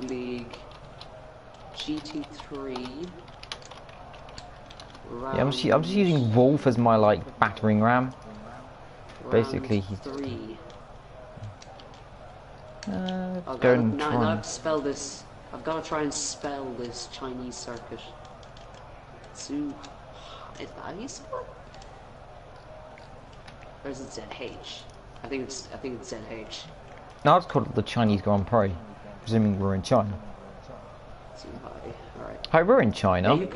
League, gt3. Yeah, I'm just using Wolf as my like battering ram. Basically, he's 3. go now and I try. have to spell this. I've got to try and spell this Chinese circuit. Is that how you spell it? Or is it ZH? I think it's ZH. No, it's called the Chinese Grand Prix, presuming we're in China. Alright. Hi, we're in China. Yeah,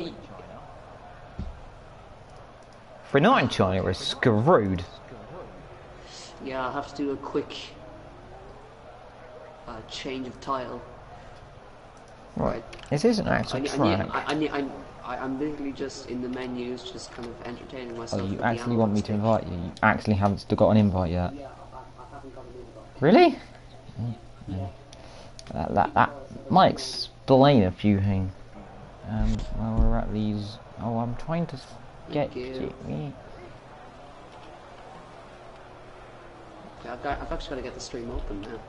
If we're not in China, we're screwed. yeah, I'll have to do a quick change of tile. Right. This is an actual track. I'm literally just in the menus, just kind of entertaining myself. Oh, you actually want me to invite you? You actually haven't still got an invite yet. Yeah, I haven't got an invite. Really? That might explain a few things. While we're at these... Oh, I'm trying to get me. Okay, I've actually got to get the stream open now.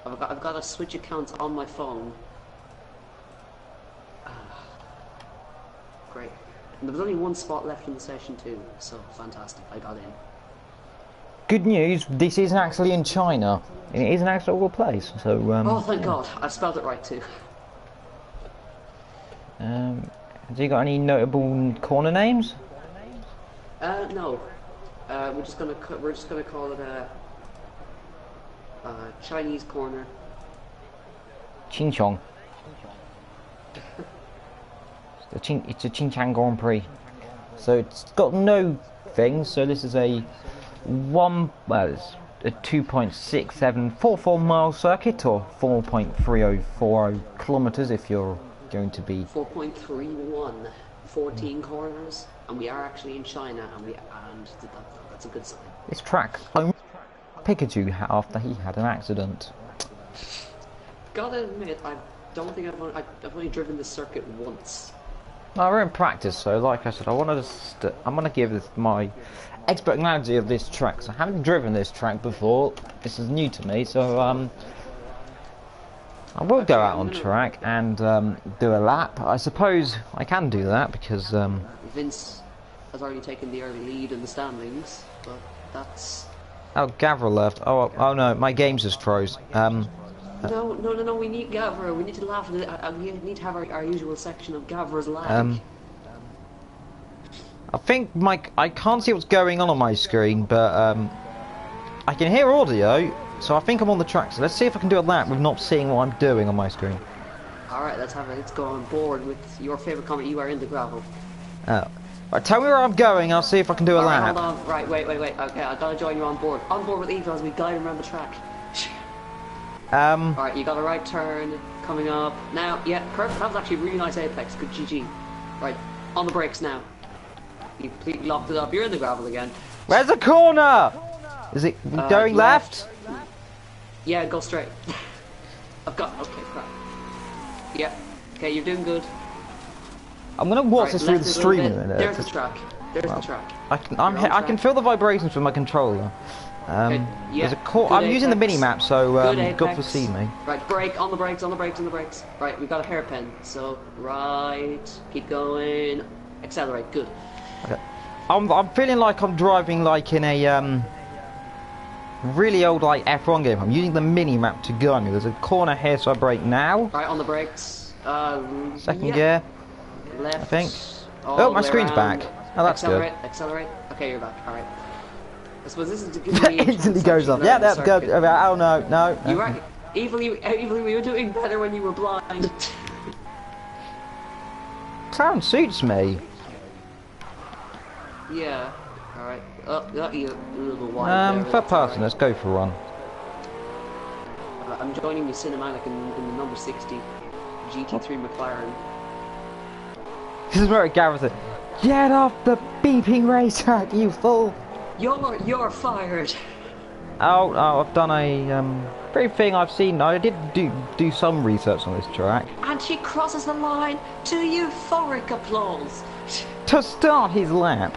I've got to switch accounts on my phone. Great. And there was only one spot left in the session too, so fantastic. I got in. Good news, this isn't actually in China. It is an actual place, so... oh, thank God. I spelled it right too. Have you got any notable corner names? No. We're just gonna call it a Chinese corner. Ching Chong. It's a Ching Chang Grand Prix. So it's got no things. So this is a 2.6744 mile circuit, or 4.3040 kilometers if you're going to be 4.31, 14 corners, and we are actually in China, and that's a good sign. This track, Pikachu after he had an accident. Gotta admit, I don't think I've only driven this circuit once. No, we're in practice, so like I said, I'm gonna give this my expert knowledge of this track. So I haven't driven this track before. This is new to me, so I will go out on track and do a lap. I suppose I can do that because Vince has already taken the early lead in the standings, but that's... Oh, Gavra left. Oh no, my game's just froze. No, we need Gavra. We need to laugh at it. We need to have our usual section of Gavra's lag. I think I can't see what's going on my screen, but I can hear audio, so I think I'm on the track. So let's see if I can do a lap with not seeing what I'm doing on my screen. Alright, let's go on board with your favourite comment. You are in the gravel. Right, tell me where I'm going, I'll see if I can do a lap. Hold on. Right, wait. Okay, I gotta join you on board. On board with Eva as we guide him around the track. Alright, you got a right turn coming up. Now, yeah, perfect. That was actually a really nice apex. Good GG. Right, on the brakes now. You completely locked it up. You're in the gravel again. Where's the corner? Is it going left? Yeah, go straight. Okay, crap. Yeah. Okay, you're doing good. I'm gonna watch this through the stream in a minute. There's the track. There's the track. I can feel the vibrations from my controller. Okay, yeah, I'm using the mini map, so God foresee me. Right, brake on the brakes. Right, we got a hairpin. So right, keep going. Accelerate. Good. Okay. I'm feeling like I'm driving like in a really old like F1 game. I'm using the mini map to guide me. There's a corner here, so I brake now. Right, on the brakes. Second gear. Left. I think. Oh, my screen's back. Oh, that's good. Accelerate. Okay, you're back. All right. I suppose this is to give me instantly goes off. Yeah, that's good. Oh no. You were evilly, we were doing better when you were blind. Clown suits me. Yeah. All right. You a little wide. Third person. Let's go for one. I'm joining you cinematic in the number 60 gt3 McLaren. This is where it Gavra said, "Get off the beeping racetrack, you fool!" You're fired. Oh, I've done a very thing I've seen. I did do some research on this track. And she crosses the line to euphoric applause. To start his lap.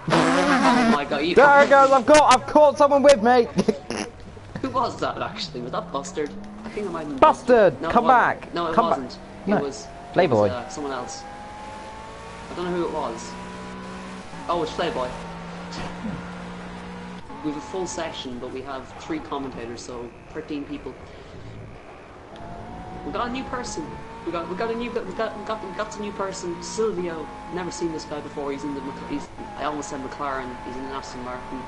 Oh my God! There it goes. I've caught someone with me. was that actually? Was that Bustard? I think it might have been Bustard, No, come back. No, it Come wasn't. back. It No. was Playboy. someone else. I don't know who it was. Oh, it's Playboy. We have a full session, but we have 3 commentators, so 13 people. We got a new person. We got a new person. Silvio. Never seen this guy before. He's in the. I almost said McLaren. He's in an Aston Martin.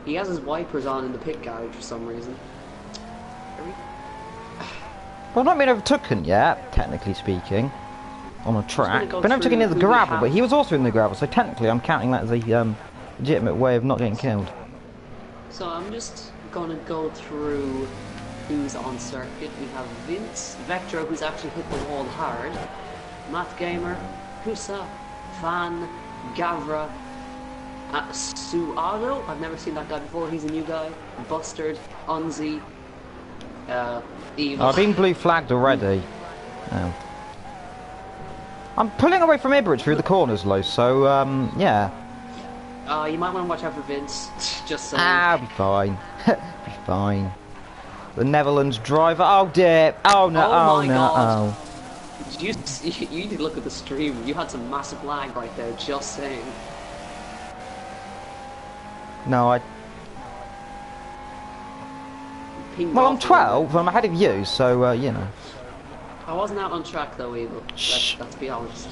He has his wipers on in the pit garage for some reason. Well, not been overtaken yet, technically speaking, on a track. Been overtaken near the gravel, but he was also in the gravel, so technically I'm counting that as a legitimate way of not getting killed. So I'm just gonna go through who's on circuit. We have Vince, Vectro, who's actually hit the wall hard, Matt Gamer, Husa, Van, Gavra, Suado. I've never seen that guy before. He's a new guy. Bustard, Unzi, Evil. I've been blue flagged already. I'm pulling away from Ibridge through the corners, Lo. So yeah. You might want to watch out for Vince. Just saying. I'll be fine. Be fine. The Netherlands driver. Oh dear. Oh no. Oh Oh, my no. God. Oh. You need to look at the stream. You had some massive lag right there. Just saying. No, I. Pinged Well, I'm off 12. I'm ahead of you, so you know. I wasn't out on track though, Evil. Shh. Let's be honest.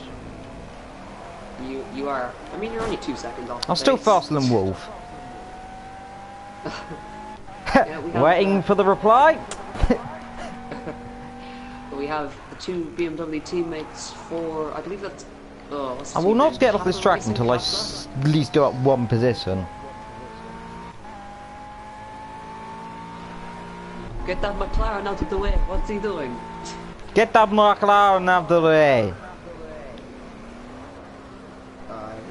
You are. I mean, you're only 2 seconds off. I'm still faster than Wolf. Yeah, we have, Waiting for the reply. We have the 2 BMW teammates for. I believe that's. Oh, what's I the will not teammate? get off this Gavra track Racing, until I Gavra? at least go up 1 position. Get that McLaren out of the way. What's he doing? Get that McLaren out of the way.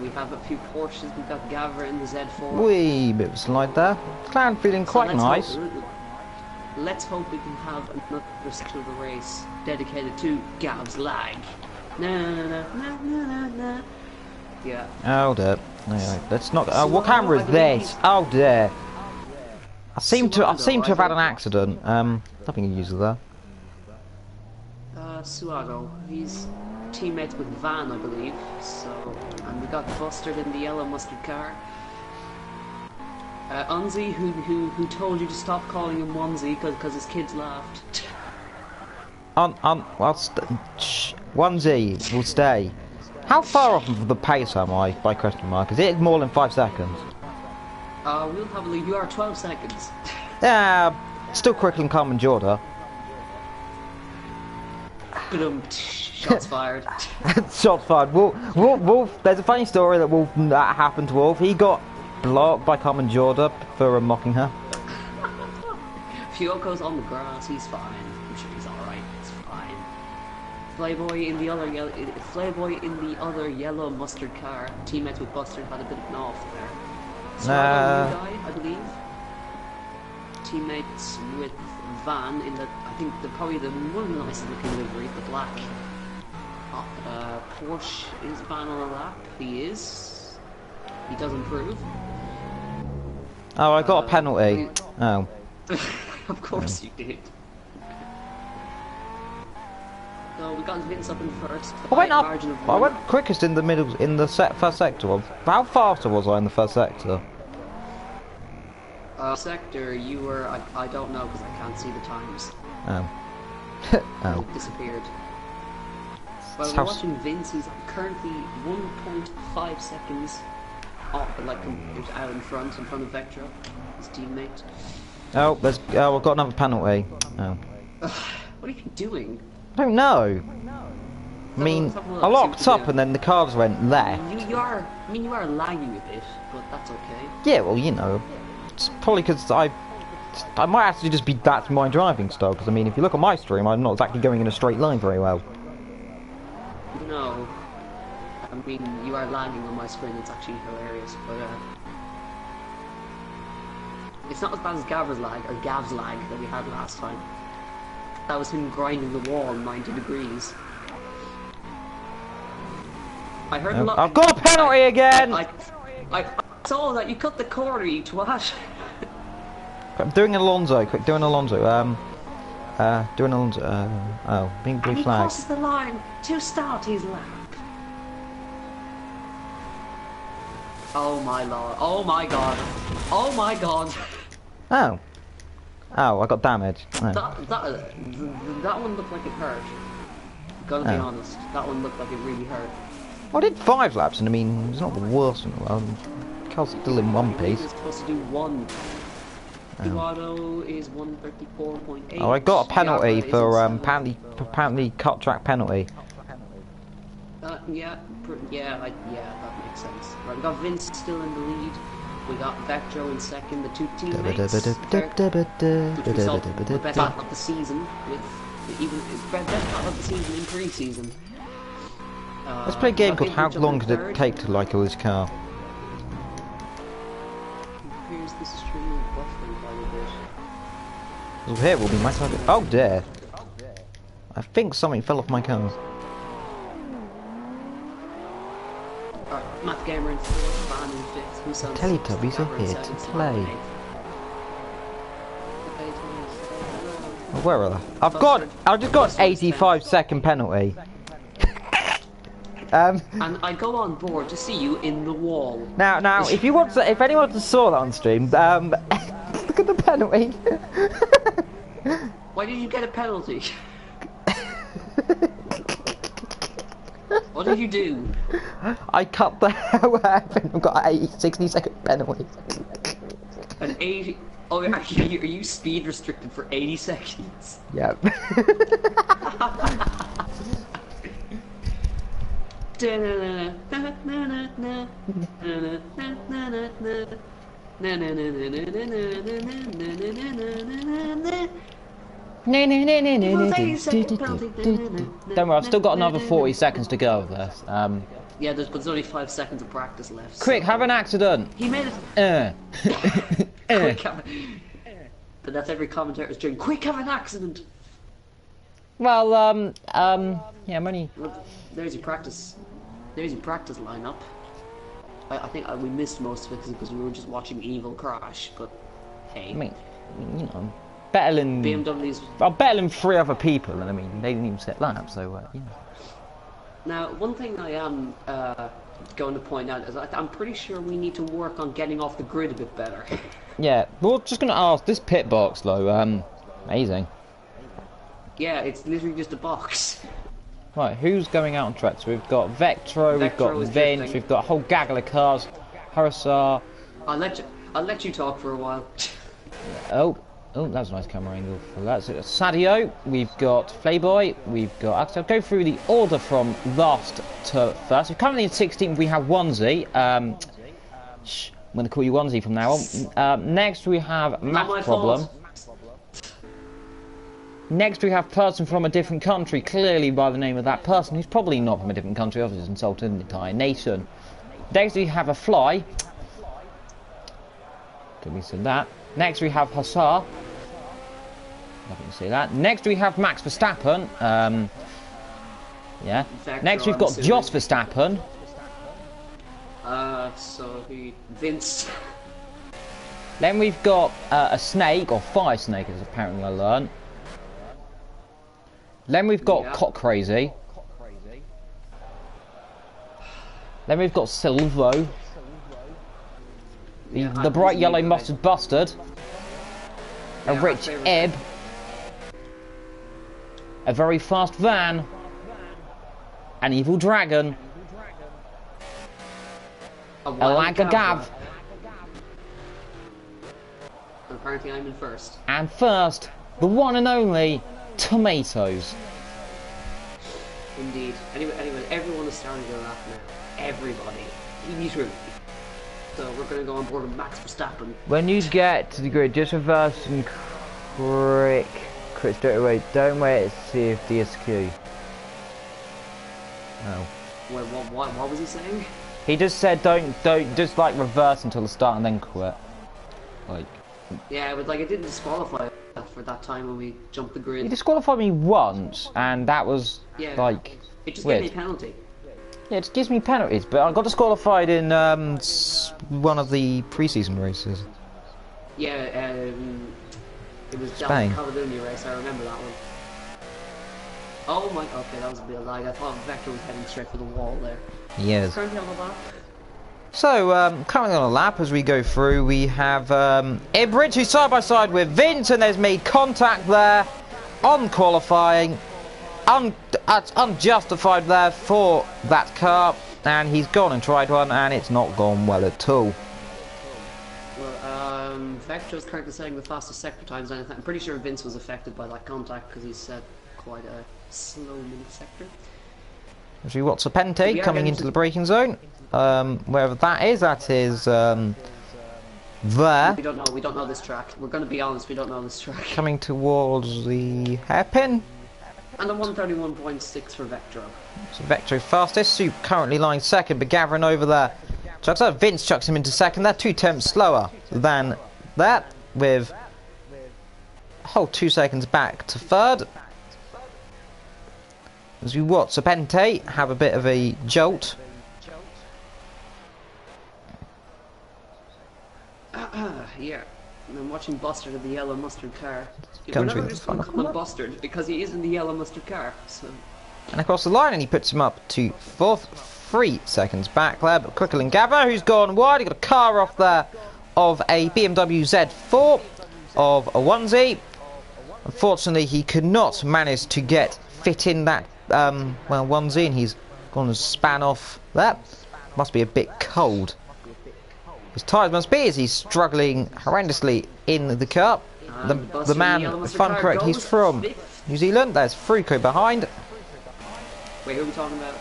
We have a few Porsches. We've got Gavra in the Z4. Wee bit of a slide there. McLaren feeling So quite let's nice. Let's hope we can have another section of the race dedicated to Gav's lag. Na. Yeah. Oh dear. No, let's not. So What camera is I believe this? Oh dear. I seem to Suado, have had I an accident. Nothing user there. Suado. He's teammates with Van, I believe. So, and we got Bustard in the yellow mustard car. Unzi, who told you to stop calling him Onesie because his kids laughed. Onesie will stay. How far off of the pace am I by question mark? Is it more than 5 seconds? We'll have a look. You are 12 seconds. Yeah, still quicker than Carmen Jorda. Shots fired. Shots fired. Wolf, there's a funny story that happened to Wolf. He got blocked by Carmen Jorda for mocking her. Fioco's on the grass. He's fine. I'm sure he's all right. It's fine. Playboy in the other yellow mustard car. Teammates with Bustard had a bit of an off there. So guy, I believe. Teammates with Van in the. I think probably the one of the nicest looking livery, the black. Porsche is Van on a lap. He is. He does improve. Oh, I got a penalty. Oh. Of course you did. So we got Vince up in first. I went up. Margin of I one. went quickest in the middle, in the first sector. How faster was I in the first sector? Sector, you were. I don't know because I can't see the times. Oh. Oh. It disappeared. Well, we're How watching Vince. He's currently 1.5 seconds off, like out in front of Vectro, his teammate. Oh, I've got another penalty. Oh. What are you doing? I don't know. I mean, I locked up and then the cars went left. You are lagging a bit, but that's okay. Yeah, well, you know, it's probably because I might actually just be that's my driving style. Because I mean, if you look at my stream, I'm not exactly going in a straight line very well. No, I mean you are lagging on my screen. It's actually hilarious, but it's not as bad as Gavra's lag or Gav's lag that we had last time. That was him grinding the wall 90 degrees. I heard a lot. I've got a penalty again. I saw that. You cut the corner, you twat. I'm doing Alonso. Quick, doing Alonso. Doing Alonso. Oh, being blue and he flag. crosses the line to start his lap. Oh my lord. Oh my god. Oh my god. Oh. Oh, I got damaged. Oh. That one looked like it hurt. Gotta be honest. That one looked like it really hurt. I did 5 laps, and I mean, it's not the worst in the world. Car's still in one piece. You're supposed to do 1. Duado is 134.8. Oh, I got a penalty for apparently cut track penalty. Yeah, that makes sense. Right, we got Vince still in the lead. We got Vectro in second. The 2 teammates. Which we saw the best lap of the season with best lap of the season in pre-season. Let's play a game called How Long Did It Take to Like this car? Here's the stream buffering quite a bit. Well, here will be my target. Oh dear. I think something fell off my car. Alright, Matt Gamer in 4th, Van in 5th, who's on 6th, Teletubbies are here to play. Oh, where are they? I've just got an 85-second penalty. And I go on board to see you in the wall. Now, if anyone saw that on stream, look at the penalty. Why did you get a penalty? What did you do? I cut the hell out and I've got a 60-second penalty. An 80... Oh, are you speed restricted for 80 seconds? Yep. Don't worry, I've still got another 40 seconds to go of this. Yeah, there's only 5 seconds of practice left. Quick, have an accident! He made it... Quick, but that's every commentator is doing. Quick, have an accident! Well, yeah, I'm only... Well, there's your practice. There's your practice lineup. I think we missed most of it because we were just watching Evil crash, but hey. I mean, you know, better than... BMW's... Well, better than 3 other people, and I mean, they didn't even set laps, so, yeah. Now, one thing I am going to point out is I'm pretty sure we need to work on getting off the grid a bit better. Yeah, we're just going to ask, this pit box, though, amazing. Yeah, it's literally just a box. Right, who's going out on track? So we've got Vectro, we've got Vince, we've got a whole gaggle of cars, Harasar. I'll let you talk for a while. Oh, that's a nice camera angle for that. So Sadio, we've got Playboy, we've got... I'll go through the order from last to first. We're currently in 16th, we have Onesie. I'm going to call you Onesie from now on. Next we have Math Problem. Fault. Next we have person from a different country, clearly by the name of that person, who's probably not from a different country, obviously it's insulted the entire nation. Next we have a Fly. Could we see that? Next we have Hussar. Nothing to see that. Next we have Max Verstappen. Yeah. Next we've got Jos Verstappen. So Vince. Then we've got a snake, or fire snake as apparently I learned. Then we've got Cock Crazy. Then we've got Silvo. The bright yellow mustard bastard. A rich ebb. A very fast van. An evil dragon. A Gavra. Apparently I'm in first. And first, the one and only Tomatoes. Indeed. Anyway, everyone is starting to laugh now. Everybody. Literally. So we're going to go on board with Max Verstappen. When you get to the grid, just reverse and quick straight away. Don't wait to see if DSQ. Oh. Wait, what was he saying? He just said don't just like reverse until the start and then quit. Like. Yeah, but like it didn't disqualify for that time when we jumped the grid. He disqualified me once, and that was like it just weird. gave me a penalty. Yeah, it gives me penalties, but I got disqualified in one of the pre-season races. Yeah, it was Spain. the Caledonia race, I remember that one. Oh my, okay, that was a bit of lag. I thought Vector was heading straight for the wall there. Yes. Currently on the lap. So, coming on a lap as we go through, we have Ibridge, who's side by side with Vince, and there's made contact there on qualifying. That's unjustified there for that car, and he's gone and tried one, and it's not gone well at all. Well, Vector's currently saying the fastest sector times. I'm pretty sure Vince was affected by that contact because he's set quite a slow mini sector. As we watch Serpente coming into the braking zone, wherever that is there. We don't know this track. We're going to be honest, we don't know this track. Coming towards the hairpin. And a 131.6 for Vectro. So Vectro fastest, Soup currently lying second, but Gavra over there chucks up. Vince chucks him into second. They're 2 tenths slower than that, with a whole 2 seconds back to third. As we watch Serpente have a bit of a jolt. Yeah. And I'm watching Bustard in the yellow mustard car. We're never just going to call him Bustard because he is in the yellow mustard car. So. And across the line, and he puts him up to fourth, 3 seconds back there. But quicker than Gavra, who's gone wide. He got a car off there of a BMW Z4 of a onesie. Unfortunately, he could not manage to fit in that onesie, and he's gone and span off that. Must be a bit cold. His tyres must be, as he's struggling horrendously in the car. The man, if I'm correct, he's from New Zealand. There's Fruco behind. Wait, who are we talking about?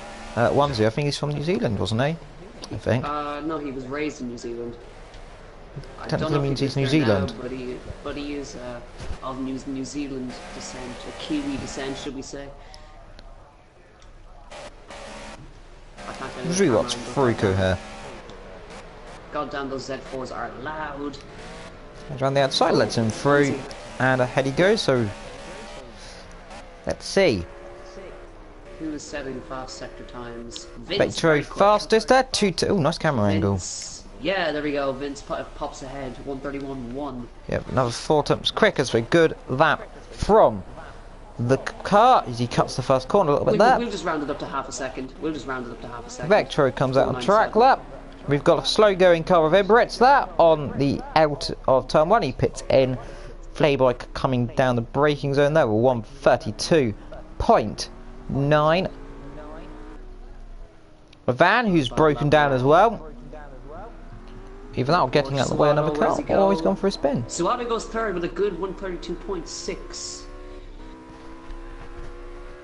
Onesie, I think he's from New Zealand, wasn't he? I think. No, he was raised in New Zealand. I Technically don't know means if he's New Zealand. Now, but he is of New Zealand descent, or Kiwi descent, should we say? Let's rewatch Fruco here. God damn, those Z4s are loud. Around the outside, lets him through, and ahead he goes. So let's see. Who is setting fast sector times? Vectro fastest there. Oh, nice camera angle. Yeah, there we go. Vince pops ahead. 131.1. Yep, another 4 tenths quicker. So good that from the car as he cuts the first corner a little bit there. We'll just round it up to half a second. Vectro comes out on track lap. We've got a slow going car of Ibridge there on the out of turn 1. He pits in. Playboy coming down the braking zone there with 132.9. A van who's broken down as well. Either that or getting out of the way another car, or he's gone for a spin. Suado goes third with a good 132.6.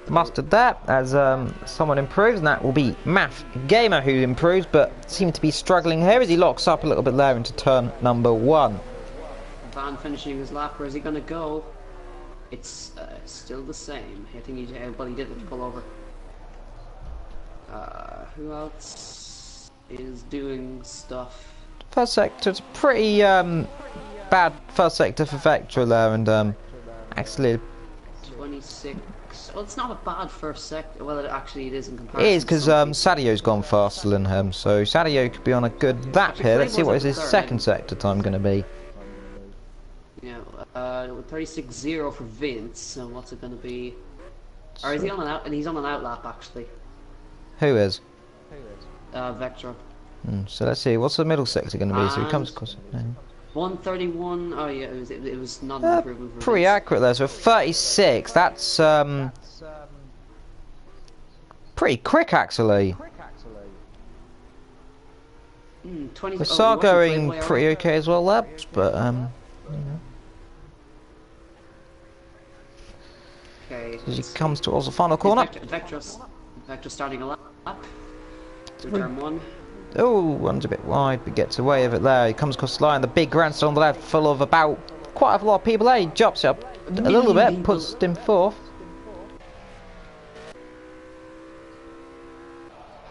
Mustard there as someone improves, and that will be Math Gamer who improves, but seems to be struggling here as he locks up a little bit there into turn number 1. Van finishing his lap. Where is he going to go? It's still the same. I think he did have to pull over. Who else is doing stuff? First sector, it's pretty bad first sector for Vector there, and actually 26. Well, it's not a bad first sector. Well, it is in comparison. It is, because Sadio's gone faster than him, so Sadio could be on a good lap here. Let's see what is his second sector time going to be. Yeah, 36.0 for Vince. So what's it going to be? Or is he on an out? And he's on an out lap actually. Who is? Vector. So let's see. What's the middle sector going to be? So he comes across. 131. Oh yeah, it was not an improvement. Pretty accurate there. So 36. That's pretty quick actually. 20. The SAR going pretty okay as well there, but you know. Okay. As he comes towards the final corner. Vector starting a lap. Turn 1. Oh, runs a bit wide, but gets away with it there. He comes across the line, the big grandstand on the left, full of about quite a lot of people there. He jumps up a little bit, puts him fourth.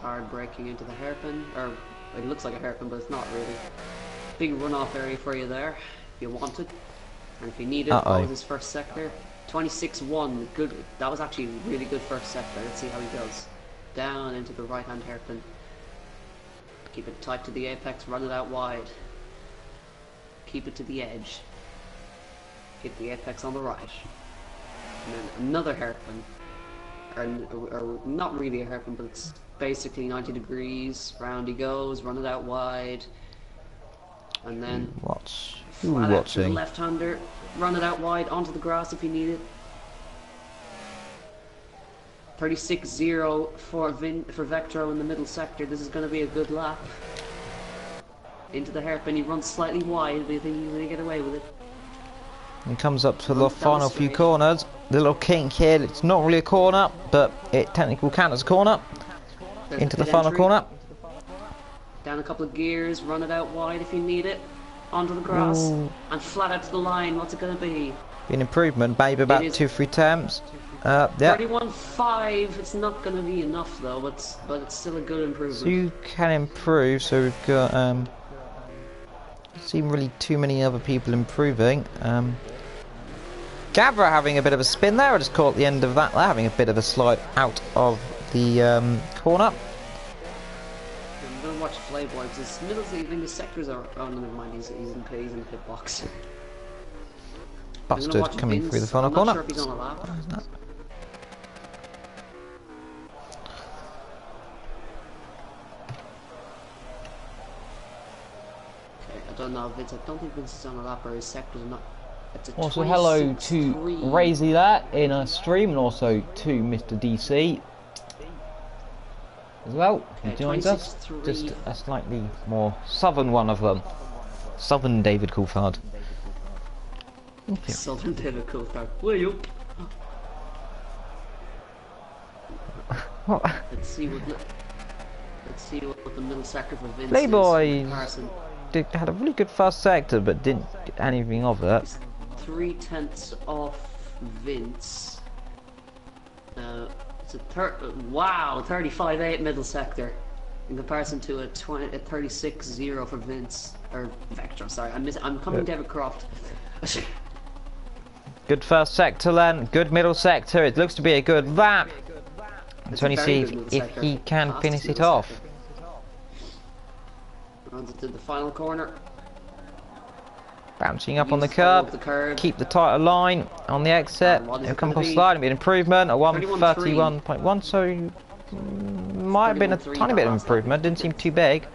Hard braking into the hairpin, or it looks like a hairpin, but it's not really. Big runoff area for you there, if you want it, and if you need it. That was his first sector. 26.1, good. That was actually really good first sector. Let's see how he does. down into the right-hand hairpin. Keep it tight to the apex, run it out wide. Keep it to the edge. Hit the apex on the right. And then another hairpin. Or not really a hairpin, but it's basically 90 degrees. Round he goes, run it out wide. And then flat out to the left-hander. Run it out wide onto the grass if you need it. 36-0 for Vectro in the middle sector. This is going to be a good lap. Into the hairpin, he runs slightly wide, but I think he's going to get away with it. He comes up to the final few corners. The little kink here, it's not really a corner, but it technically will count as a corner. Into the final corner. Down a couple of gears, run it out wide if you need it. Onto the grass, and flat out to the line. What's it going to be? Be an improvement, maybe about 2-3 attempts. Yeah. 31.5. It's not going to be enough though, but it's still a good improvement. So you can improve. So we've got seen really too many other people improving. Gavra having a bit of a spin there. I just caught the end of that. They're having a bit of a slide out of the corner. I'm going to watch Playboy because his middle the sectors are. Oh, never mind. He's in the pit box. Busted coming through the final corner. I'm not sure if he's on a lap. I don't know, Vince. I don't think Vince is on a lap or his sectors are not. Also, hello to Razy that in a stream, and also to Mr. DC as well. He joins us. Just a slightly more southern one of them. Southern David Coulthard. Southern David Coulthard. Where you? What? Let's see what the middle sector for Vince Playboy is. Had a really good first sector, but didn't get anything of it. He's 3/10 off Vince. It's a 35.8 middle sector in comparison to a 36.0 for Vince or Vector. Sorry, I'm coming David Croft. Good first sector then, good middle sector. It looks to be a good lap. Let's only see if he can finish it off. Runs it to the final corner. Bouncing up on the curb. Keep the tighter line on the exit. He'll come across the line and be an improvement. A 131.1, so might have been a tiny bit of improvement. Didn't seem too big.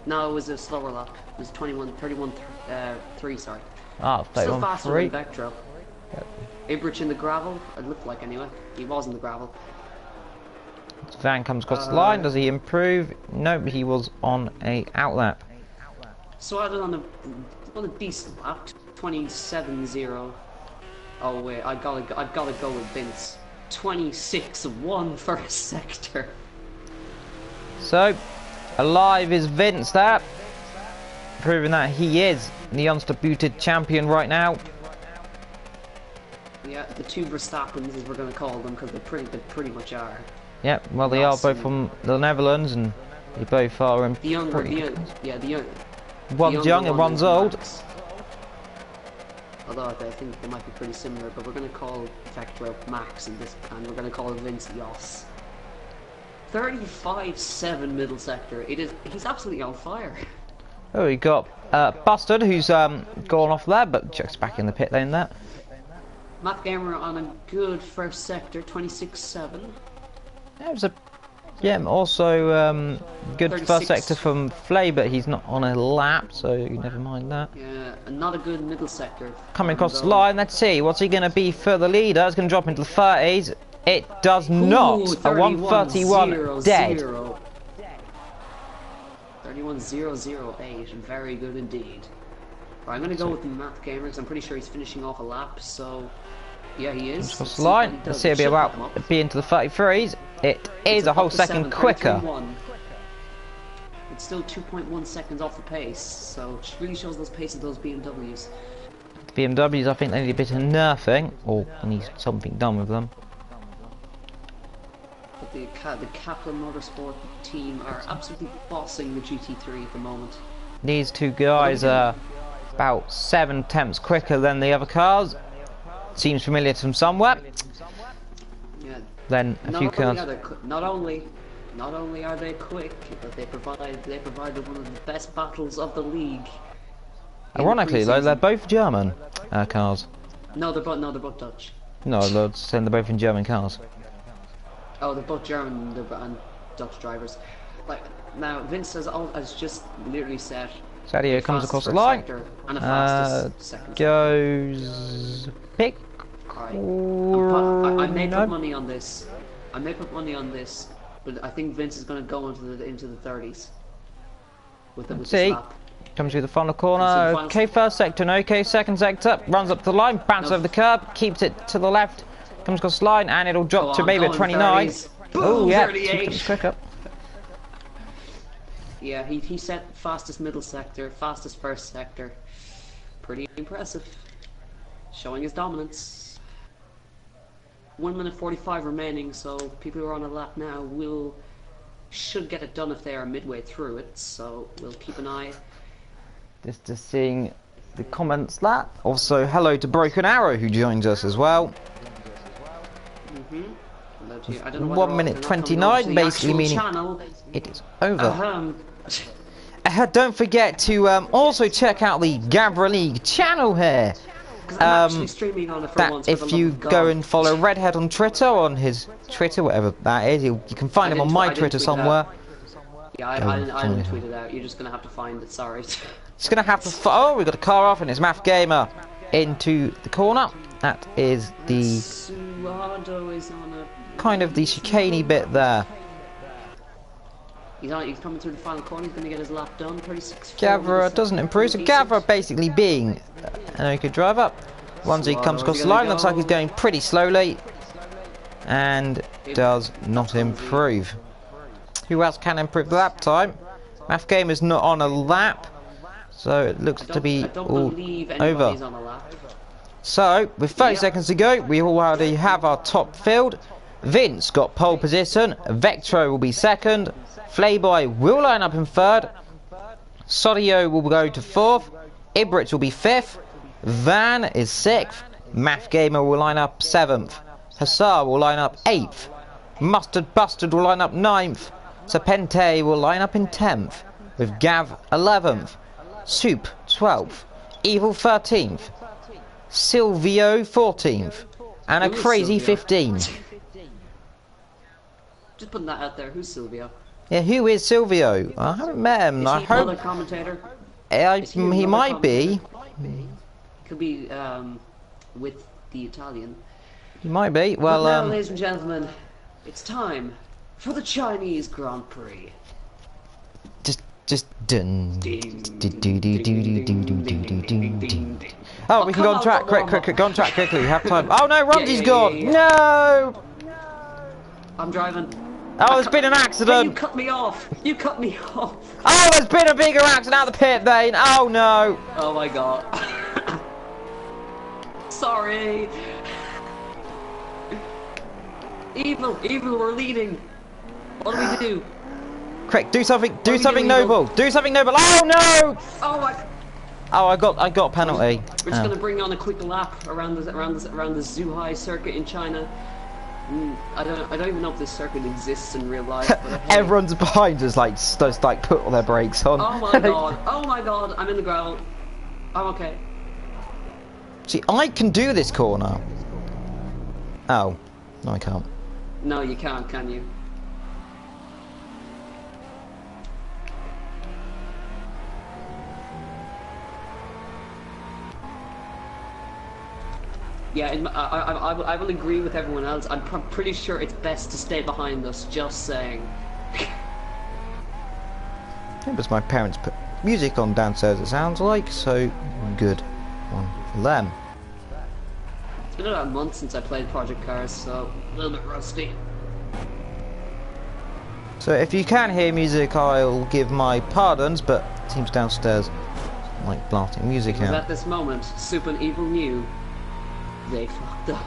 No, it was a slower lap. It was 31.3, sorry. Ah, still faster than Vectro. Yep. Ibrich in the gravel, it looked like anyway. He was in the gravel. Van comes across the line. Does he improve? No, he was on a outlap. So I was on a decent lap, 27.0. Oh wait, I gotta go with Vince. 26.1 first sector. So, alive is Vince there, proving that he is the undisputed champion right now. Yeah, the two Verstappens, as we're going to call them, because they pretty much are. Yeah, well they are both from the Netherlands, and they both are in the younger, one's young and one's old. Although I think they might be pretty similar, but we're going to call Vectro Max in this, and we're going to call Vince Yoss. 35.7 middle sector. He's absolutely on fire. Oh, we got Busted, who's gone off there, but checks back in the pit lane there. Matt Gamer on a good first sector, 26.7. Yeah, it was also good 36. First sector from Flay, but he's not on a lap, so never mind that. Yeah, and not a good middle sector. Coming across the line, let's see, what's he going to be for the leader? It's going to drop into the 30s. It does not. A 131 dead. 31.008, very good indeed. Right, I'm going to go with Matt Gamer because I'm pretty sure he's finishing off a lap, so yeah, he is. Across the line, let's see, it'll be into the 33s. It is a whole second quicker. It's still 2.1 seconds off the pace, so it really shows those paces of those BMWs. The BMWs, I think they need a bit of nerfing, or need something done with them. But the Kaplan Motorsport team are absolutely bossing the GT3 at the moment. These two guys are about 7 tenths quicker than the other cars. Seems familiar to them somewhere. Yeah, Then a few cars. Not only are they quick, but they provided one of the best battles of the league. Ironically, though, they're both German cars. No, they're both Dutch. No, they're saying they're both in German cars. Oh, they're both German and Dutch drivers. Like now, Vince has just literally set. Sadio comes across the line. And a fastest second. Goes pick. Right. I may put money on this. But I think Vince is going to go into the 30s. With this lap. Comes through the final corner. Okay, first sector, no. Okay, second sector. Runs up to the line, bounces over the curb, keeps it to the left. Comes across the line, and it'll drop to maybe a 29. Oh yeah, 38. Quicker. Yeah, he set fastest middle sector, fastest first sector. Pretty impressive. Showing his dominance. 1 minute 45 remaining, so people who are on a lap now should get it done if they are midway through it. So we'll keep an eye. Just seeing the comments that. Also, hello to Broken Arrow who joins us as well. 1 minute 29, basically meaning it is over. Don't forget to also check out the Gavra League channel here. Streaming on it for once, if you go and follow Redhead on Twitter, on his Twitter, whatever that is, you can find him on my Twitter somewhere. Yeah, I didn't tweet it out. You're just gonna have to find it. Sorry. Just gonna have to. Oh, we got a car off, and it's Math Gamer into the corner. That is the Suado is on a kind of the chicaney bit there. He's coming through the final corner. He's gonna get his lap done. 36. Gavra doesn't improve. So Gavra basically being an okay driver. Once he comes across the line, looks like he's going pretty slowly, and does not improve. Who else can improve the lap time? Math Game is not on a lap, so it looks to be all over. So, with 30 seconds to go, we already have our top field. Vince got pole position, Vectro will be second, Flayboy will line up in third, Sodio will go to fourth, Ibrich will be fifth, Van is sixth, Math Gamer will line up seventh, Hussar will line up eighth, Mustard Bustard will line up ninth, Serpente will line up in 10th, with Gav 11th, Soup 12th, Evil 13th, Silvio 14th, and a crazy 15th. Just putting that out there. Who's Silvio? Yeah, who is Silvio? I haven't met him. Is he another commentator? He might be. Could be with the Italian. He might be. Well, but now, ladies and gentlemen, it's time for the Chinese Grand Prix. Just dun. Oh, we can go on track. Quick, go on track quickly. We have time. Oh no, Rumsey's gone. No. I'm driving. Oh, there's been an accident. You cut me off. You cut me off. Oh, there's been a bigger accident out the pit lane. Oh no. Oh my god. Sorry. Evil, we're leading. What do we do? Quick, do something noble. Do something noble. Oh no! Oh my! Oh, I got a penalty. We're just gonna bring on a quick lap around the Zhuhai circuit in China. I don't even know if this circuit exists in real life. But hey. Everyone's behind us, just put all their brakes on. Oh my god! Oh my god! I'm in the gravel. I'm okay. See, I can do this corner. Oh, no, I can't. No, you can't, can you? Yeah, I will agree with everyone else. I'm pretty sure it's best to stay behind us, just saying. It was my parents put music on downstairs, it sounds like, so good one for them. It's been about a month since I played Project Cars, so a little bit rusty. So if you can hear music, I'll give my pardons, but teams downstairs like blasting music out. At this moment, Soup and Evil knew they fucked up.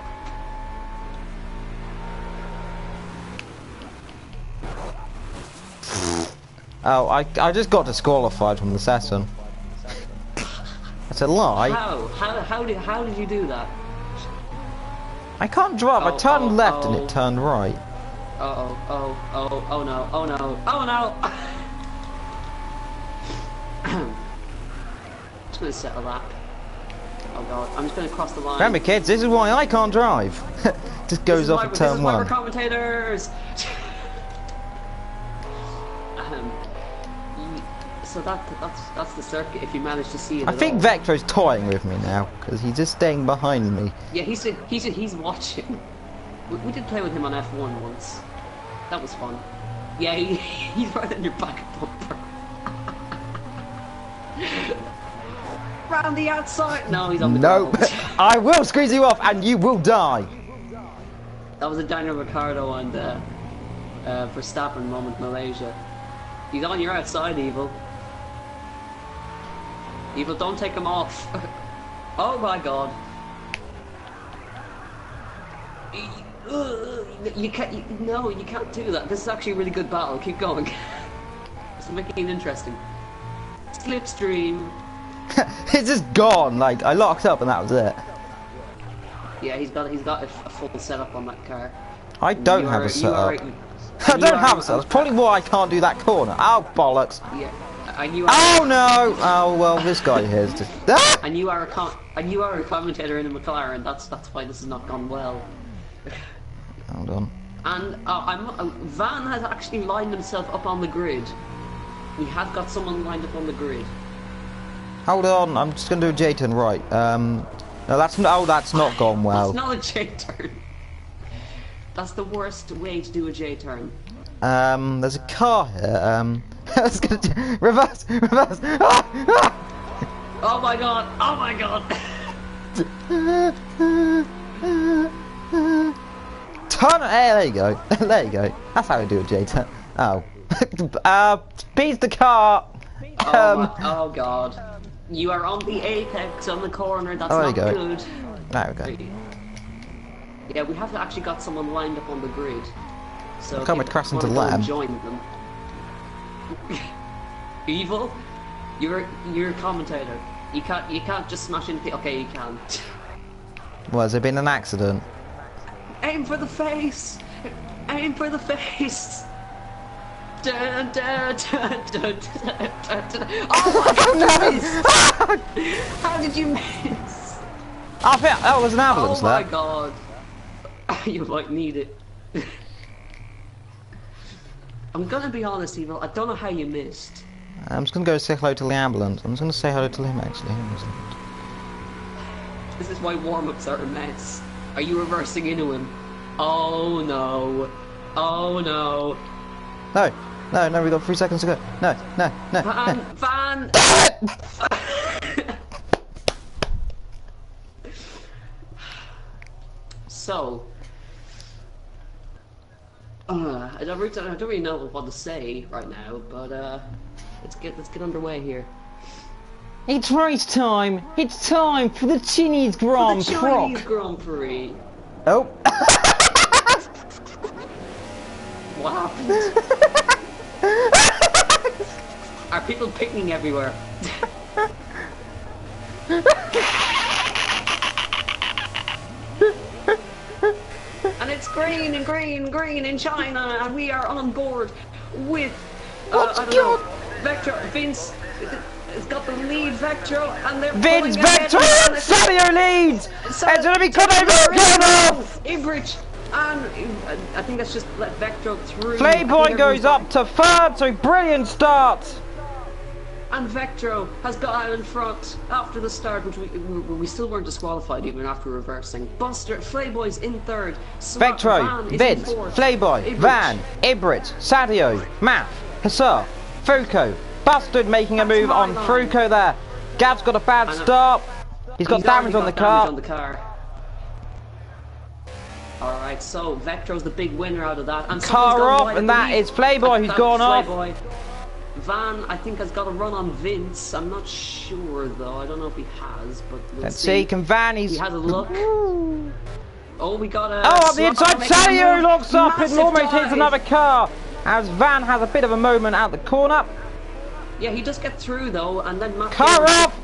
Oh, I just got disqualified from the session. That's a lie. How did you do that? I can't drive. I turned left and it turned right. Oh no, oh no, oh no! I'm just gonna set a lap. Oh god, I'm just gonna cross the line. Remember kids, this is why I can't drive. Just goes off at turn 1. We're commentators! So that's the circuit if you manage to see it. I think Vectro's toying with me now because he's just staying behind me. Yeah, he's watching. We did play with him on F1 once. That was fun. Yeah, he's right on your back bumper. Round the outside. No, he's on the Nope. I will squeeze you off and you will die. That was a Daniel Ricciardo and Verstappen moment in Malaysia. He's on your outside, Evil. Evil, don't take him off. Oh my god. You can't. No, you can't do that. This is actually a really good battle. Keep going. It's making it interesting. Slipstream. It's just gone. Like I locked up and that was it. Yeah, he's got a full setup on that car. I don't have a setup. I don't have a setup. That's probably why I can't do that corner. Oh bollocks. Yeah. Oh no! Oh well, this guy here is just. And you are a commentator in a McLaren. That's why this has not gone well. Hold on. And Van has actually lined himself up on the grid. We have got someone lined up on the grid. Hold on, I'm just gonna do a J-turn right. No, that's not. Oh, that's not gone well. That's not a J-turn. That's the worst way to do a J-turn. There's a car here. Let's go reverse. Oh my god! Oh my god! Turn it! Hey, there you go. There you go. That's how we do a J-turn. Oh. Speed's the car. Oh god! You are on the apex on the corner. That's not good. There we go. Yeah, we have actually got someone lined up on the grid. So come and crash into the lab. Join them. Evil, you're a commentator. You can't just smash into. Okay, you can. Well, has there been an accident? Aim for the face. Aim for the face. Dun, dun, dun, dun, dun, dun, dun. Oh my god! No. How did you miss? I think that was an ambulance there. Oh my god! You might need it. I'm gonna be honest, Evil, I don't know how you missed. I'm just gonna go say hello to the ambulance. I'm just gonna say hello to him actually. This is why warm-ups are a mess. Are you reversing into him? Oh no. Oh no. No, we got 3 seconds to go. No. Van! So, I don't really know what to say right now, but let's get underway here. It's race time. It's time for the Chinese Grand Prix. Chinese Grand Prix. Oh. What happened? Are people picnicking everywhere? And it's green in China, and we are on board with Vector. Vince has got the lead, Vector, and they're Vince, Vector, Sadio leads. It's gonna be cut off. Ibridge, and I think that's just let Vector through. Playboy goes up to 3rd, so brilliant start. And Vectro has got out in front after the start, which we still weren't disqualified even after reversing. Buster, Playboy's in 3rd. Vectro, Vince, Playboy, Van, Ibrit, Sadio, Math, Hassar, Fuko, Bustard making a move on Fruko there. Gav's got a bad start. He's got damage on the car. Alright, so Vectro's the big winner out of that. And car off, and that is Playboy who's gone off. Van, I think, has got a run on Vince. I'm not sure though. I don't know if he has, but we'll let's see. Can Van? He has a look. Oh, we got a. Oh, on the inside, Sadio locks up and almost hits another car. As Van has a bit of a moment out the corner. Yeah, he does get through though, and then Matt car off,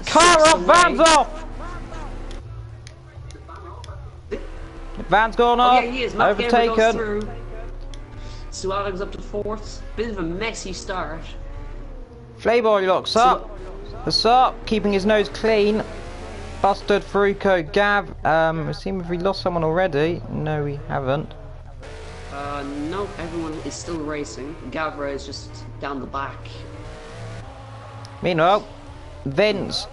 Van's off. Van's gone Oh off. yeah, he is. Matt Gamer goes Overtaken. through. Suada's up to 4th. Bit of a messy start. Flayboy locks up. That's up, keeping his nose clean. Busted, Faruko, Gav. It seems we lost someone already. No, we haven't. No, everyone is still racing. Gavra is just down the back. Meanwhile, Vince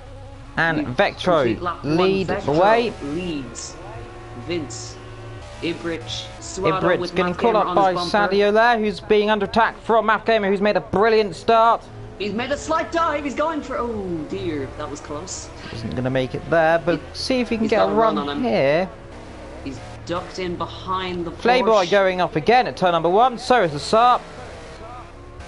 and Vectro lead the way. Leads. Vince, Ibrich, Suado Ibrit's with getting Matt caught Gamer up on by his bumper. Sadio there, who's being under attack from Matt Gamer, who's made a brilliant start. He's made a slight dive. He's going for. Oh dear, that was close. Isn't going to make it there, but see if he can He's get got a a run run on him. here. He's ducked in behind the Flayboy Porsche. going up again at turn number 1. So is the Sarp.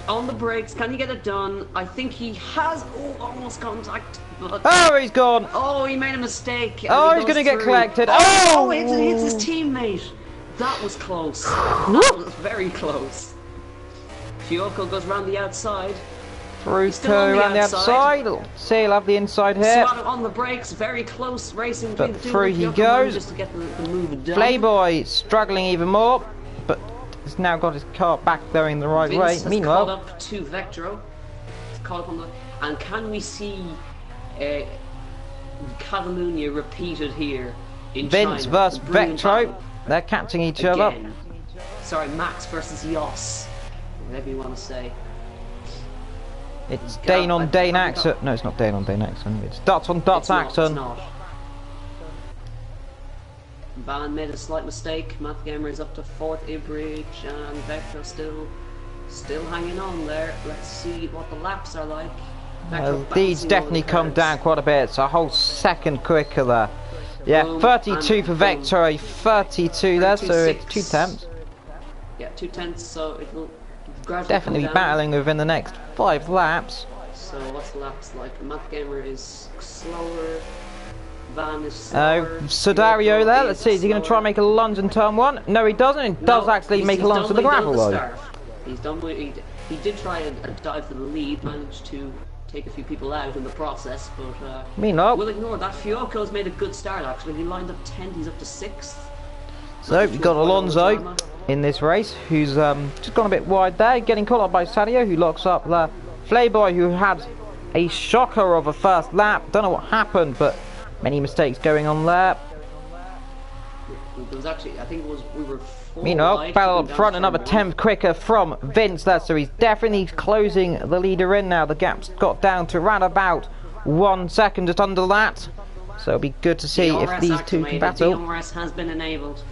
On the brakes. Can he get it done? I think he has. Oh, almost contact. But Oh, he's gone. oh, he made a mistake. and Oh, he he's goes going to get through. collected. Oh, Oh, it hits his teammate. That was close. That was very close. Fiocco goes round the outside. still on Faruko the around the outside. outside. See, he'll have the inside here. Suado on the brakes, very close racing. But between the two through of he Fiocco goes. Just to get the move done. Flayboy struggling even more, but has now got his car back going the right Vince way. has Meanwhile, caught up to Vectro. He's caught up on the. And can we see Catalunya repeated here in Vince China? versus The brilliant Vectro. battle. They're catching each other. Again. Sorry, Max versus Yos. Whatever you want to say. It's Dane on Dane action. No, it's not Dane on Dane action. It's Dots on Dots It's action. not. Van made a slight mistake. Matt Gamer is up to 4th. Ibridge and Vectro still hanging on there. Let's see what the laps are like. Vectro These bouncing definitely over the come curves. down quite a bit. It's a whole second quicker there. Yeah, Boom, 32 and for boom. Vector, 32 there, so it's 2 32.6. tenths. Yeah, 2/10, so it will gradually Definitely come down. battling within the next 5 laps. So what's the laps like? Matt Gamer is slower. Van is Oh, slower. Sodario Fiocco there. Let's see, is he going to try slower. and make a lunge in turn 1? No, he doesn't. He does No, actually he's- make a he's lunge done to the what he did gravel at the though. start. He's done what he did try a dive for the lead, managed to take a few people out in the process, but Meanwhile, we'll ignore that. Fiocco's made a good start actually. He lined up 10th, he's up to 6th. so we've got Alonso in this race, who's just gone a bit wide there, getting caught up by Sadio, who locks up the Flayboy, who had a shocker of a first lap. Don't know what happened, but many mistakes going on there. There was actually, I think it was, we were 4 Meanwhile, wide battle coming up down front, turn another 1. 10th quicker from Vince there, so he's definitely closing the leader in now. The gap's got down to around about 1 second, just under that. So it'll be good to see if DRS these two can activated. battle. DRS has been enabled.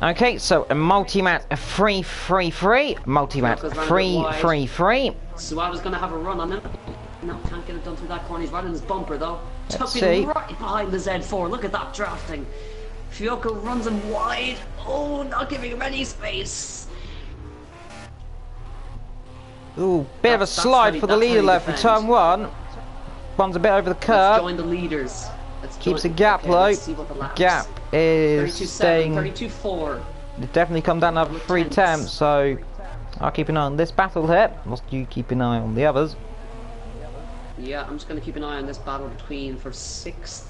Okay, so a multi-mat, a 3-3-3, multi-mat, Fiocco's running a bit 3-3-3. Suado's going to have a run on him. No, can't get it done through that corner. He's right in his bumper though. Let's Tucking see. right behind the Z4. Look at that drafting. Fiocco runs him wide. Oh, not giving him any space. Ooh, bit of a That's slide how for the you leader left for defend. turn 1. Runs a bit over the Let's curb. join the leaders. Let's Keeps join. a gap Okay, low. let's see what the laps. Gap is 32.7, staying. 32.4. It's definitely come down another 3 tenths, so I'll keep an eye on this battle here. Whilst you keep an eye on the others. Yeah, I'm just going to keep an eye on this battle between for 6th.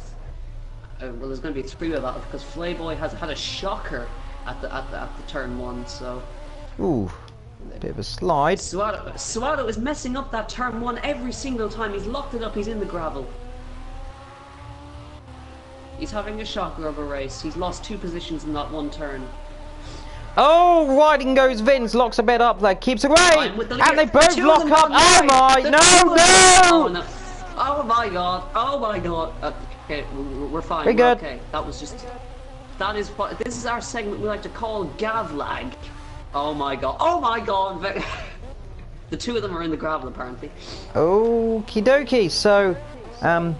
Well, there's going to be 3 of that because Flayboy has had a shocker at the turn 1. So Ooh, bit of a slide. Suado is messing up that turn 1 every single time. He's locked it up. He's in the gravel. He's having a shocker of a race. He's lost 2 positions in that 1 turn. Oh, riding goes Vince, locks a bit up there, keeps away, I'm with the leader. and they both Two of lock them up. on Oh the my, right. The no, two of them- Oh, no! no. Oh my god! Oh my god! Okay, we're fine. We're good. Okay, that was just. That is what. This is our segment we like to call Gavlag. Oh my god! Oh my god! The 2 of them are in the gravel apparently. Okie dokie, so, no,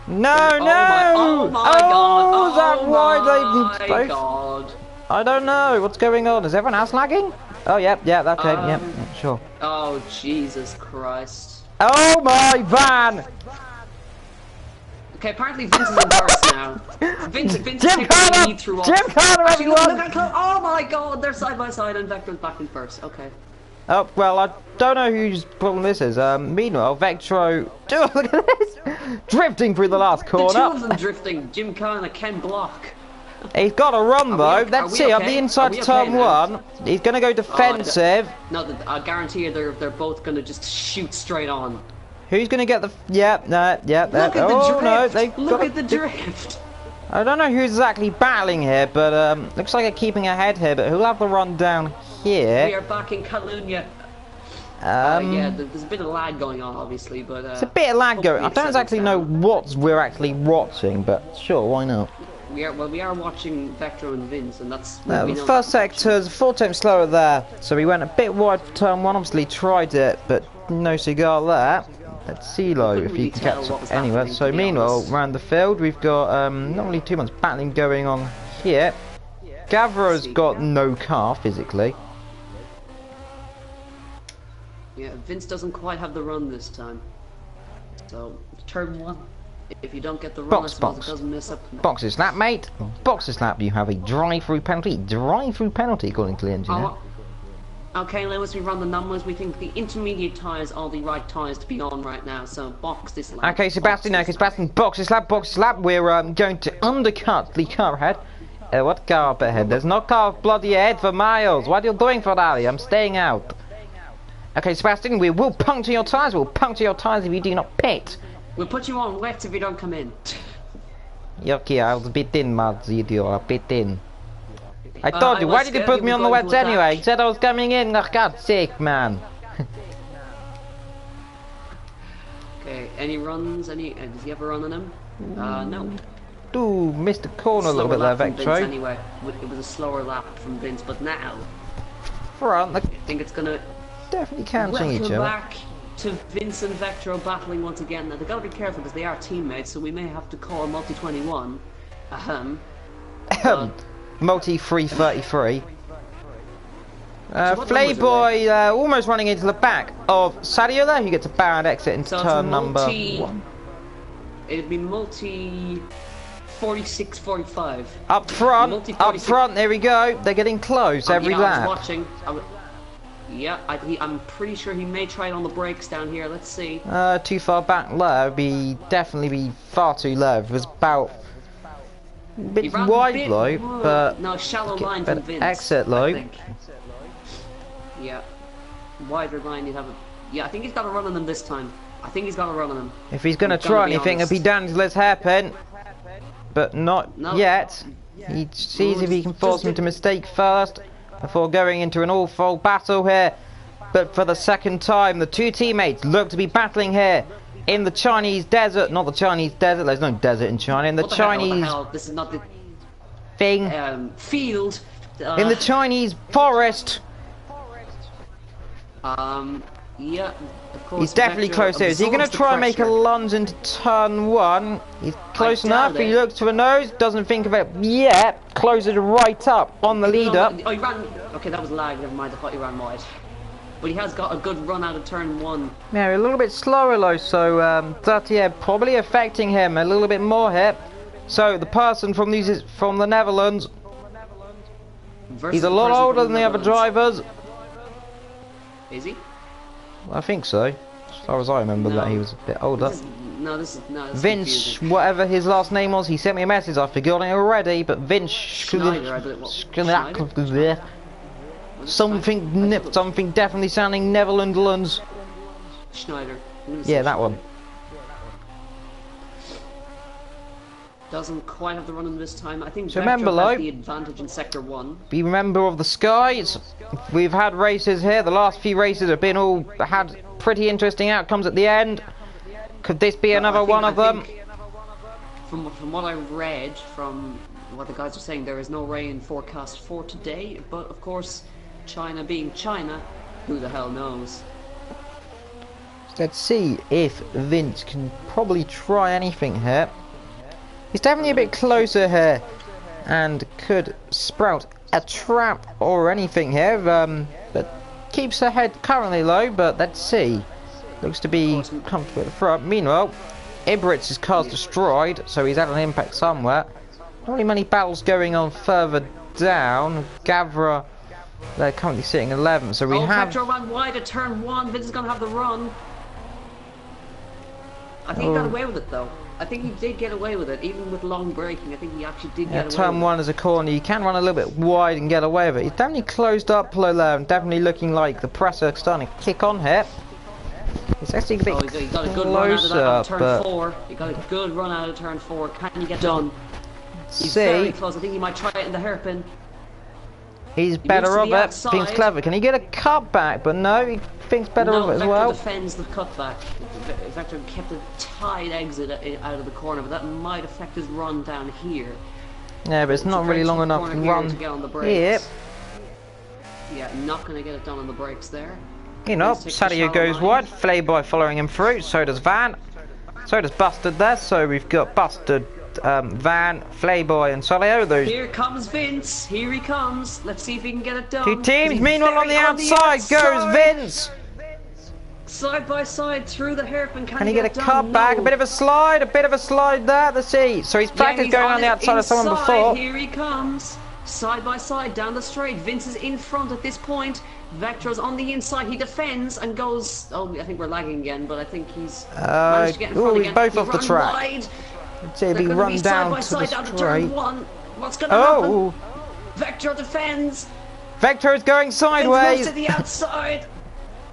Oh no! my god! Is that Oh why they my both? god! I don't know, what's going on? Is everyone else lagging? Oh, yeah, okay, yeah, sure. Oh Jesus Christ! Oh my van! Okay, apparently Vince is in first now. Vince is Jim taking the Carter! lead through all. Jim Carter, Actually, look everyone! how close. Oh my god! They're side by side and Vector's back in first. Okay. Oh, well, I don't know whose problem this is. Meanwhile, Vectro, look at this! Drifting through the last The 2 corner. of them drifting. Jim Khan and Ken Block. He's got a run though. Okay? Let's see. On the inside of turn one, he's going to go defensive. No, I guarantee you they're both going to just shoot straight on. Who's going to get the? Yep, no, yep. Look at the oh drift. no, they Look at the drift. I don't know who's exactly battling here, but looks like they're keeping ahead here. But who'll have the run down here? We are back in Catalunya. Yeah, there's a bit of lag going on, obviously, but it's a bit of lag going. I don't exactly know what we're actually watching, but sure, why not? We are watching Vectro and Vince, and that's. The first sector's 4 times slower there, so we went a bit wide for turn one. Obviously tried it, but no cigar there. Let's see, though, if you can catch up anywhere. So meanwhile, around the field, we've got not really too much battling going on here. Gavra's got no car physically. Yeah, Vince doesn't quite have the run this time. So, turn one. If you don't get the run, I suppose it doesn't miss up. Boxes slap, mate. Boxes slap, you have a drive-through penalty. Drive-through penalty, according to the engineer. Okay, Lewis, we run the numbers. We think the intermediate tyres are the right tyres to be on right now, so box this lap. Okay, Sebastian, Sebastian, boxes slap, We're going to undercut the car ahead. What car up ahead? There's no car bloody ahead for miles. What are you doing, Ferrari? I'm staying out. Okay, Sebastian, we will puncture your tyres. We'll puncture your tyres if you do not pit. We'll put you on wet if you don't come in. Okay, I was a bit in, Mads, idiot. A bit in. I told you, why did you put me on the wets anyway? You said I was coming in, for God's sake, man. Okay, any runs? Does he have a run on him? No. Ooh, missed the corner a little bit there, Vectro. Anyway, it was a slower lap from Vince, but now... Front, I think it's gonna... Definitely cancelling each other. Back to Vince and Vectro battling once again. Now, they've got to be careful because they are teammates, so we may have to call multi-21. Multi-333. Playboy almost running into the back of Sadio there, who gets a bad exit into turn number 1. It'd be multi 46-45. Up front, there we go. They're getting close every lap. I was watching. Yeah, I'm pretty sure he may try it on the brakes down here. Let's see. Too far back low. Definitely be far too low. It was about a bit wide low, but no, shallow line from Vince. Exit low. Yeah, wider line. You'd have a. Yeah, I think he's got a run on them this time. If he's gonna try anything, it'll be D'Angelo's hairpin, but not yet. He sees if he can force him to mistake first before going into an awful battle here. But for the second time, the two teammates look to be battling here in the Chinese desert. Not the Chinese desert. There's no desert in China. In the Chinese this is not the thing. Field. In the Chinese forest. Yeah, of course. He's definitely close here. Is he going to try and make a lunge into turn 1? He's close enough. He looks to the nose, doesn't think of it yet. Closes right up on the lead up. Oh, he ran. Okay, that was lag. Never mind. I thought he ran wide. But he has got a good run out of turn 1. Yeah, a little bit slower though, so that probably affecting him a little bit more here. So the person from the Netherlands, he's a lot older than the other drivers. Is he? I think so. As far as I remember, that he was a bit older. This is Vince, whatever his last name was, he sent me a message. I've forgotten it already, but Vince Schneider, I believe. something definitely sounding Netherlands. Schneider. Yeah, that one. Doesn't quite have the run in this time. I think so remember, has the advantage in sector 1. Be member of the skies. We've had races here. The last few races have been had pretty interesting outcomes at the end. Could this be another one of them? From what I read, from what the guys are saying, there is no rain forecast for today. But of course, China being China, who the hell knows? Let's see if Vince can probably try anything here. He's definitely a bit closer here and could sprout a trap or anything here, but keeps her head currently low, but let's see. Looks to be comfortable at the front. Meanwhile, Ibritz's car's destroyed, so he's had an impact somewhere. Not really many battles going on further down. Gavra, they're currently sitting 11th, so we have... Vectro ran wide at turn 1, Vince is going to have the run. I think he got away with it though. I think he did get away with it, even with long braking. I think he actually did get away with it. Turn 1 is a corner. You can run a little bit wide and get away with it. He's definitely closed up below there, and definitely looking like the pressure starting to kick on here. It's actually a bit he got a good run out of that on turn 4. He got a good run out of turn 4. Can you get done? He's very close. I think he might try it in the hairpin. He's better of it. Thinks clever. Can he get a cutback? But no, he thinks better of it as well. Vector defends the cutback. Vector kept a tight exit out of the corner, but that might affect his run down here. Yeah, but it's not really long enough to run to get on the brakes. Yeah, not going to get it done on the brakes there. You know, Sadio goes wide. Flayboy following him through. So does Van. So does Busted there. So we've got Busted, Van, Flayboy, and Sadio. Those. Here comes Vince. Here he comes. Let's see if he can get it done. Two teams. Meanwhile, on the outside goes Vince. Side by side through the hairpin. Can he get a cut back? A bit of a slide. A bit of a slide there. Let's see. So he's practiced going on the outside of someone before. Here he comes. Side by side down the straight. Vince is in front at this point. Vector's on the inside. He defends and goes. Oh, I think we're lagging again, but I think he's managed to get in front again. He's both off the track. Wide. Let's see if he runs down to the down to straight. turn 1. What's going to happen? Vector defends. Vector is going sideways. Vince moves to the outside.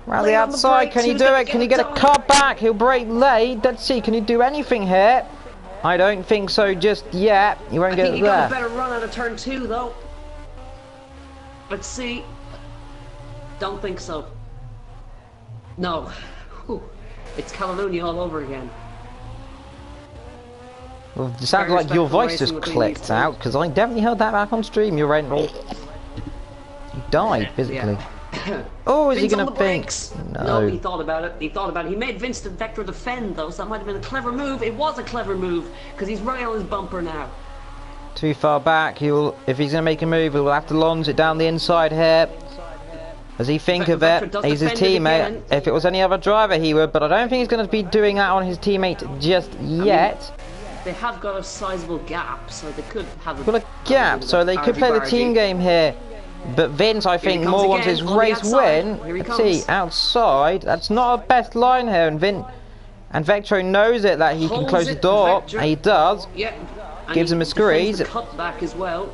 Around the outside, can he do it? Can he get a cut back? He'll brake late. Let's see, can he do anything here? I don't think so just yet. He won't get it there. He got a better run out of turn 2 though. Let's see. Don't think so. No. Whew. It's Catalonia all over again. Well, it sounds like your voice just clicked out, because I definitely heard that back on stream. You're right. You died physically. Yeah. Oh, is he going to think? No, he thought about it. He thought about it. He made Vince and Vector defend, though, so that might have been a clever move. It was a clever move, because he's right on his bumper now. Too far back. If he's going to make a move, he'll have to launch it down the inside here. Does he think of it? He's his teammate. If it was any other driver, he would, but I don't think he's going to be doing that on his teammate just yet. I mean, they have got a sizable gap, so they could have a gap, so they could play the team game here. But Vince, I think, more wants his race win. Let's see, outside. That's not a best line here, and Vectro knows it that he can close the door. And he does. Yeah. Gives him a squeeze. Cut back as well.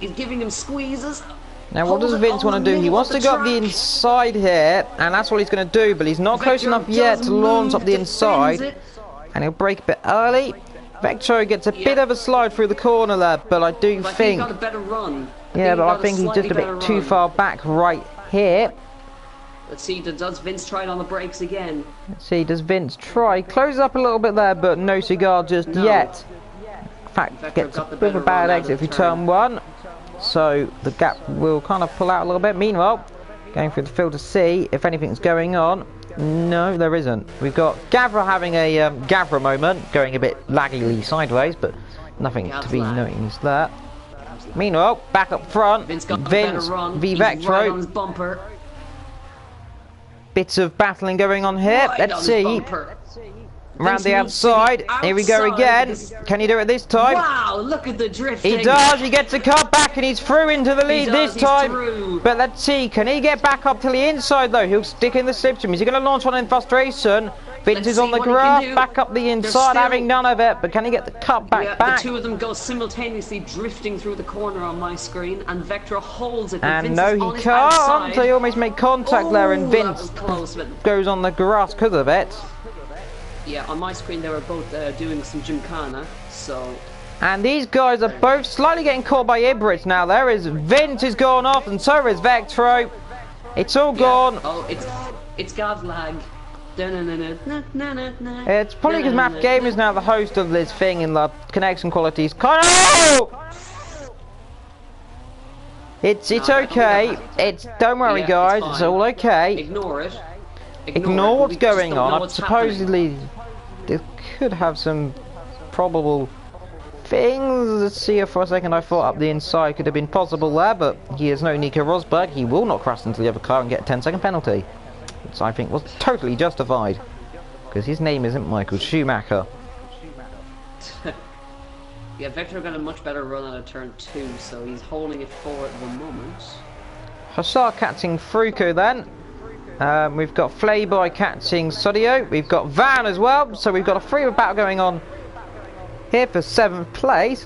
He's giving him squeezes. Now, what does Vince want to do? He wants to go up the inside here, and that's what he's going to do. But he's not close enough yet to launch up the inside, and he'll brake a bit early. Vectro gets a bit of a slide through the corner there, but I do think. He got a better run. Yeah, but I think he's just a bit too far back right here. Let's see, does Vince try it on the brakes again? Let's see, does Vince try? Close up a little bit there, but no cigar just yet. In fact, gets a bit of a bad exit through turn 1. So the gap will kind of pull out a little bit. Meanwhile, going through the field to see if anything's going on. No, there isn't. We've got Gavra having a Gavra moment, going a bit laggily sideways, but nothing to be noticed there. Meanwhile, back up front, Vince v Vectro. Right on his bumper. Bits of battling going on here. Let's see. Around the outside. Here we go again. Can he do it this time? Wow, look at the drifting. He does. He gets a cut back and he's through into the lead this time. But let's see. Can he get back up to the inside though? He'll stick in the slipstream. Is he going to launch one in frustration? Vince is on the grass, back up the inside, having none of it, but can he get the cut back? The two of them go simultaneously drifting through the corner on my screen, and Vector holds it. And no, he can't. They almost make contact there, and Vince goes on the grass because of it. Yeah, on my screen they were both doing some gymkhana, so. And these guys are both slightly getting caught by Ibrits now. There is Vince is gone off, and so is Vectro. It's all gone. Oh, it's Gav lag. It's probably because Math Game is now the host of this thing and the connection qualities. It's okay. Don't worry guys, it's all okay. Ignore it. Ignore what's going on. Supposedly it could have some probable things. Let's see if for a second I thought up the inside could have been possible there, but he is no Nico Rosberg. He will not crash into the other car and get a 10-second penalty. Which I think was totally justified, because his name isn't Michael Schumacher. Yeah, Vector got a much better run out of turn 2, so he's holding it for the moment. Hussar catching Fruko then. We've got Flayboy catching Sodio. We've got Van as well. So we've got a three-way battle going on here for 7th place.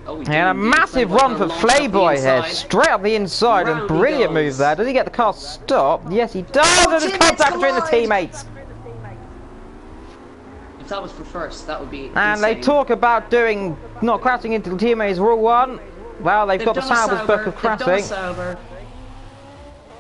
Oh, and a massive run for Flayboy here, straight up the inside. A brilliant move there. Does he get the car stopped? Yes, he does. And there's contact between the teammates. If that was for first, that would be And insane. they talk about doing not crashing into the teammates rule 1. Well, they've got the Sauber's book of crashing.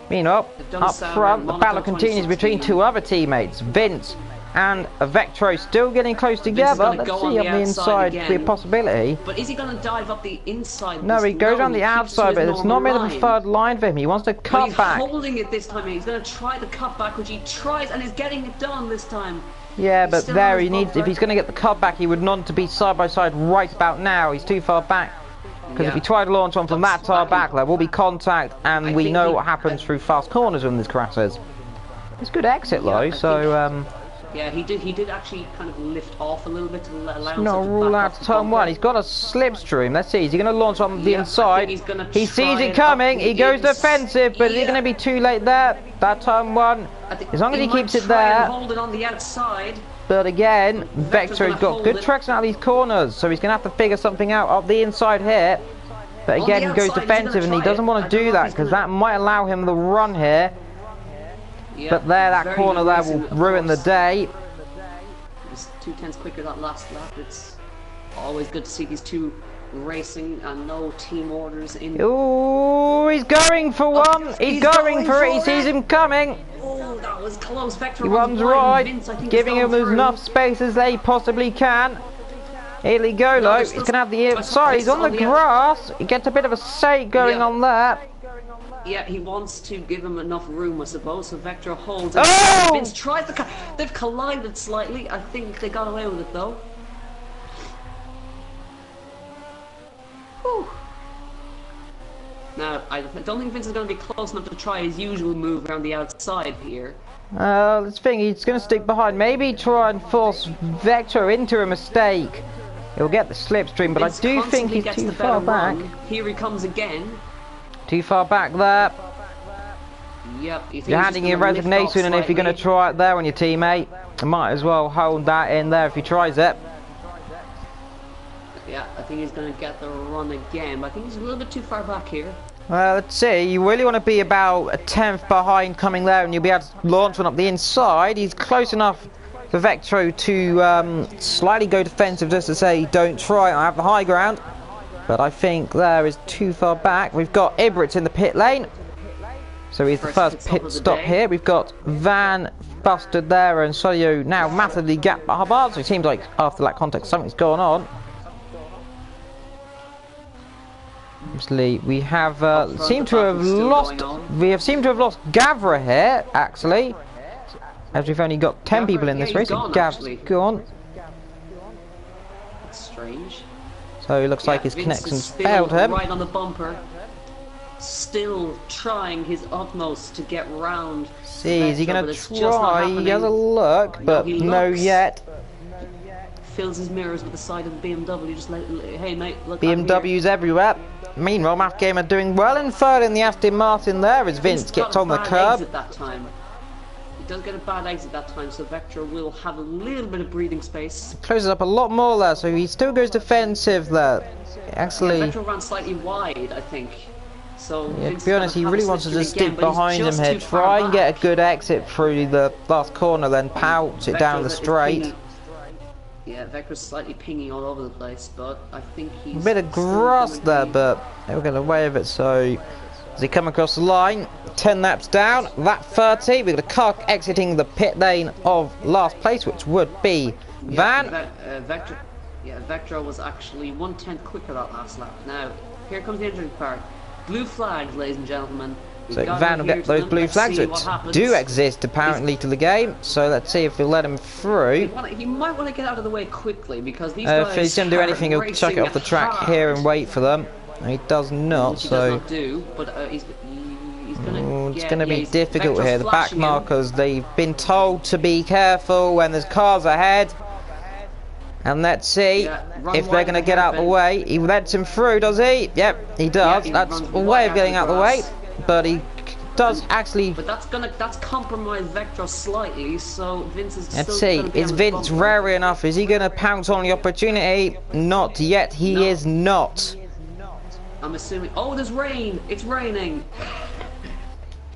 Meanwhile, up front, the battle continues between 2 other teammates, Vince and Vectro, still getting close together. Let's see up the inside could be a possibility. But is he going to dive up the inside? No, he goes on the outside, but it's not made of a third line for him. He wants to cut back. He's holding it this time. He's going to try the cut back, which he tries, and is getting it done this time. Yeah, but there he needs. If he's going to get the cut back, he would want to be side by side right about now. He's too far back. Because if he tried to launch one from that tire back, there will be contact, and we know what happens through fast corners when there's crashes. It's good exit though, so yeah, he did actually kind of lift off a little bit to allow him no, to rule out turn 1. He's got a slipstream. Let's see, is he going to launch on the inside? He sees it coming, he goes defensive, but is it going to be too late there? That turn 1, as long as he keeps it there. Hold it on the outside. But again, Vector's got good traction out of these corners, so he's going to have to figure something out up the inside here. But again, he goes defensive, and he doesn't want to do that, because that might allow him the run here. But there, that corner there will ruin the day. Just 2/10 quicker that last lap. It's always good to see these two racing and no team orders in. Ooh, he's going for one. He's going for it. He sees him coming. Oh, that was close. Vector he runs right, giving him as enough space as they possibly can. Here we go, though. He's going to have the inside. He's on the grass. He gets a bit of a shake going on there. Yeah, he wants to give him enough room, I suppose, so Vector holds. Oh! Vince tries to they've collided slightly. I think they got away with it, though. Whew. Now, I don't think Vince is going to be close enough to try his usual move around the outside here. Let's think. He's going to stick behind. Maybe try and force Vector into a mistake. He'll get the slipstream, but Vince I do think he's too far back. Here he comes again. Too far back there. Yep. You're handing in resignation, and if you're going to try it there on your teammate, you might as well hold that in there if he tries it. Yeah, I think he's going to get the run again, but I think he's a little bit too far back here. Well, let's see. You really want to be about a 10th behind coming there, and you'll be able to launch one up the inside. He's close enough for Vectro to slightly go defensive, just to say, don't try, I have the high ground. But I think there is too far back. We've got Ibritz in the pit lane. So he's the first pit stop here. We've got Van busted there, and Sodio now massively gapped by Hubbard. So it seems like after that contact something's going on. Obviously, we have seemed to have lost. We have seemed to have lost Gavra here, actually, as we've only got 10 people in this race. Gav's gone. That's strange. So it looks like his connections failed him. Right on the bumper, still trying his utmost to get round. See, is he going to try? He has a look, but no yet. Fills his mirrors with the side of the BMW. Just like, hey mate, look. BMWs everywhere. Meanwhile, Math Gamer doing well in third in the Aston Martin there as Vince gets on the curb. That time. He does get a bad exit that time, so Vector will have a little bit of breathing space. Closes up a lot more there, so he still goes defensive there. Actually, Vector ran slightly wide, I think. So yeah, to be honest, he really wants to just stick behind him here, try and get a good exit through the last corner, then pouch it down the straight. Yeah, Vector's slightly pinging all over the place, but I think he's... A bit of grass there, but he'll get away with it, so... As he come across the line, 10 laps down, lap 30, we've got a car exiting the pit lane of last place, which would be Van. Vector was actually 1/10 quicker that last lap. Now, here comes the injury part. Blue flags, ladies and gentlemen. So Van will get those blue flags, which do exist apparently to the game. So let's see if we'll let him through. He might want to get out of the way quickly because these guys. If he's going to do anything, he'll chuck it off the track here and wait for them. He does not. He so. Does not do, but he's gonna. It's going to be difficult here. The back markers, they've been told to be careful when there's cars ahead. And let's see if they're going to get out of the way. He lets him through, does he? Yep, he does. That's a way of getting out of the way. But he does actually... But that's compromised Vector slightly, so Vince is Let's still see, gonna be is on his Vince bumper. rare enough? Is he going to pounce on the opportunity? Not yet, he is not. I'm assuming... Oh, there's rain! It's raining!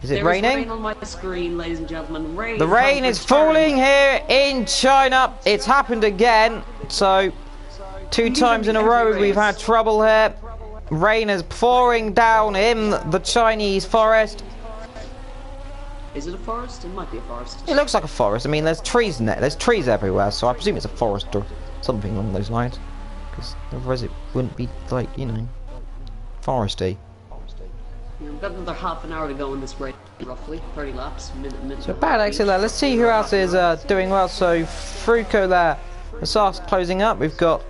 Is it There raining? is rain on my screen, ladies and gentlemen. Rain The rain is falling here in China. It's happened again. So, 2 times in a row we've had trouble here. Rain is pouring down in the Chinese forest. Is it a forest? It might be a forest. It looks like a forest. I mean, there's trees in it. There's trees everywhere, so I presume it's a forest or something along those lines. Because otherwise it wouldn't be, like, you know, foresty. Yeah, we've got another half an hour to go in this race, roughly. 30 laps, minute. So bad exit there. Let's see who else is doing well. So Fruko there. The Sark's closing up. We've got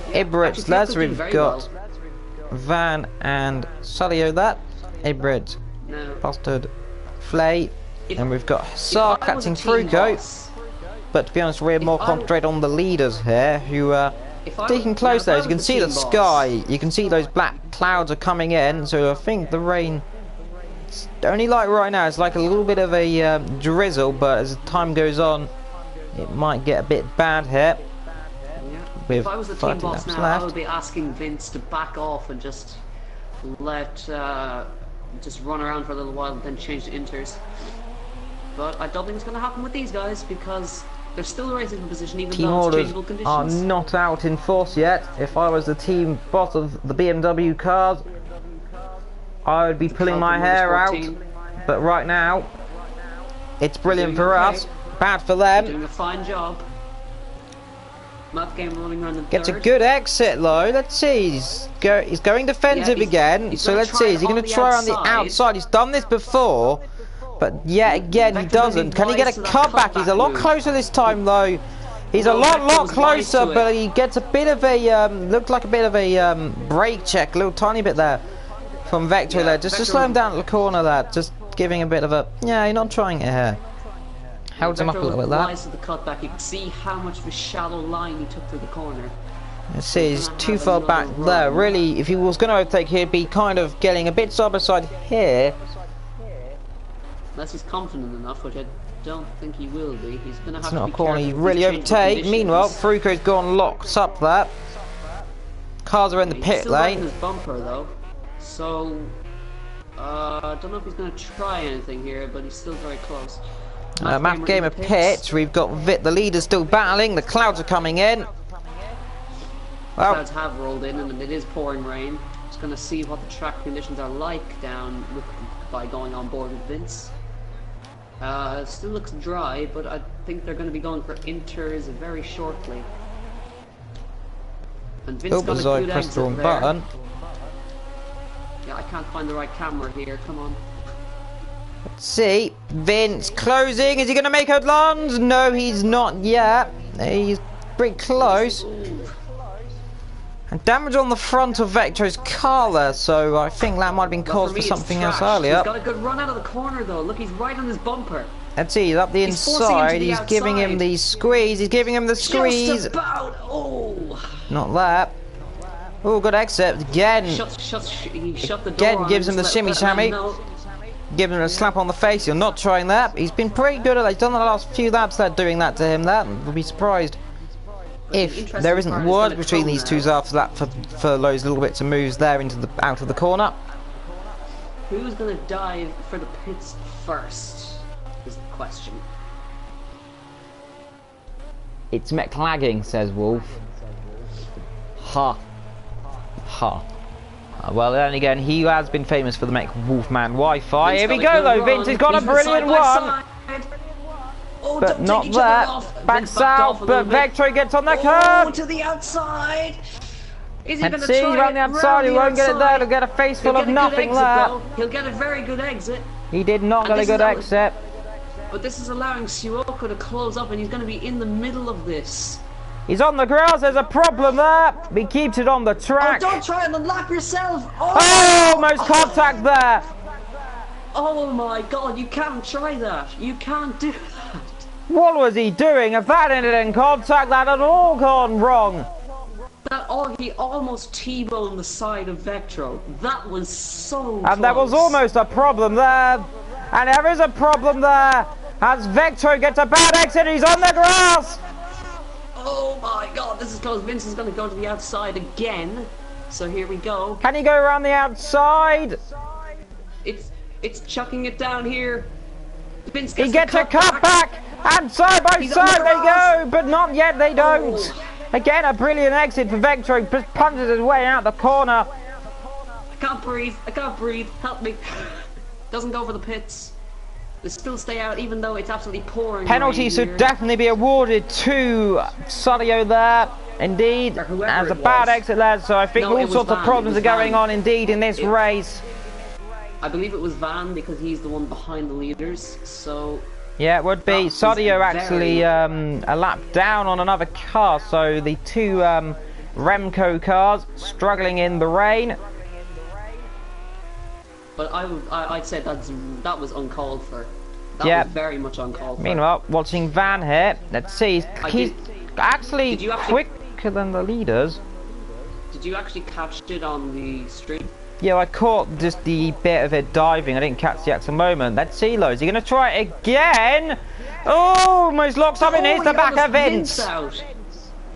Ibritz there. So we've got Van and Salio there. Ibritz, Bastard, Flay, and we've got Sark catching Fruko. But to be honest, we're more concentrated on the leaders here, who are sticking close there. As you can see the sky, you can see those black clouds are coming in, so I think the rain, it's only like right now, it's like a little bit of a drizzle, but as time goes on, it might get a bit bad here. If I was the team boss now, I would be asking Vince to back off and just let, just run around for a little while and then change to inters. But I don't think it's going to happen with these guys because they're still in a racing position even though it's changeable conditions. Are not out in force yet. If I was the team boss of the BMW cars, I would be pulling my hair out. But right now, it's brilliant for us, bad for them. Doing a fine job. Math game running around the Gets a good exit though. Let's see. He's going defensive again. So let's see. Is he going to try on the outside? He's done this before, but yet again he doesn't. Can he get a cutback? He's a lot closer this time though. He's a lot closer, but he gets a bit of a looked like a bit of a brake check, a little tiny bit there from Vector there. Just to slow him down at the corner there. Just giving a bit of a you're not trying it here. Held him up a little bit there. To the cutback. You can see how much of a shallow line he took through the corner. Let's see, he's too far back there. Really, if he was going to overtake, he'd be kind of getting a bit side by side here. Unless he's confident enough, which I don't think he will be. He's going to have to be careful. It's not a corner he really overtake. Meanwhile, Fruko's gone locked up there. Cars are in the pit lane. He's still his bumper though, so I don't know if he's going to try anything here, but he's still very close. Math game of pits. We've got the leaders still battling. The clouds are coming in. Well, clouds have rolled in, and it is pouring rain. Just going to see what the track conditions are like down by going on board with Vince. It still looks dry, but I think they're going to be going for inters very shortly. And Vince got a good exit there. Button. Yeah, I can't find the right camera here. Come on. Let's see, Vince closing. Is he going to make a land? No, he's not yet. He's pretty close. And damage on the front of Vector's car there, so I think that might have been caused for something else earlier. He's got a good run out of the corner though. Look, he's right on his bumper. Let's see, he's up the inside. He's giving him the squeeze. He's giving him the squeeze. Just about. Oh. Not that. Oh, good exit again. He shut the door. Again, gives him the shimmy shammy. Give him a slap on the face. You're not trying that. He's been pretty good at that. He's done the last few laps there doing that to him. That would be surprised if there isn't words between these two after that for those little bits of moves there into the out of the corner. Who's going to dive for the pits first is the question. It's McLagging, says Wolf. Ha. Ha. Well, then again, he has been famous for the Mech Wolfman Wi-Fi. Here we go, though. Vince has got a brilliant one. Oh, but not that. Backs out, but Vector gets on the curb. To the outside. Is he going to try around the outside? He won't get it there. He'll get a face full of nothing there. He'll get a very good exit. He did not get a good exit. But this is allowing Suoko to close up, and he's going to be in the middle of this. He's on the grass, there's a problem there. He keeps it on the track. Oh, don't try and unlap yourself. Oh, almost contact there. Oh my god, you can't try that. You can't do that. What was he doing? If that ended in contact, that had all gone wrong. He almost T-boned the side of Vectro. That was so close. And there was almost a problem there. And there is a problem there. As Vectro gets a bad exit, he's on the grass. Oh my god, this is close. Vince is going to go to the outside again. So here we go. Can he go around the outside? It's chucking it down here. Vince He gets a cut back. And side by side they go. But not yet, they don't. Oh. Again, a brilliant exit for Vectro. Just punches his way out the corner. I can't breathe. Help me. Doesn't go for the pits. They still stay out even though it's absolutely pouring. Penalty should definitely be awarded to Sadio there. Indeed, as a bad exit there, so I think all sorts of problems are going on indeed in this race. I believe it was Van because he's the one behind the leaders, so... Yeah, it would be. Sadio actually a lap down on another car, so the two Remco cars struggling in the rain. But I'd say that was uncalled for. That Yeah. was very much uncalled for. Meanwhile, watching Van here, let's see, he's actually quicker than the leaders. Did you actually catch it on the stream? Yeah, I caught just the bit of it diving. I didn't catch the actual moment. Let's see, Lowe's. He's going to try it again. Oh, almost locks up in the back of Vince. Out.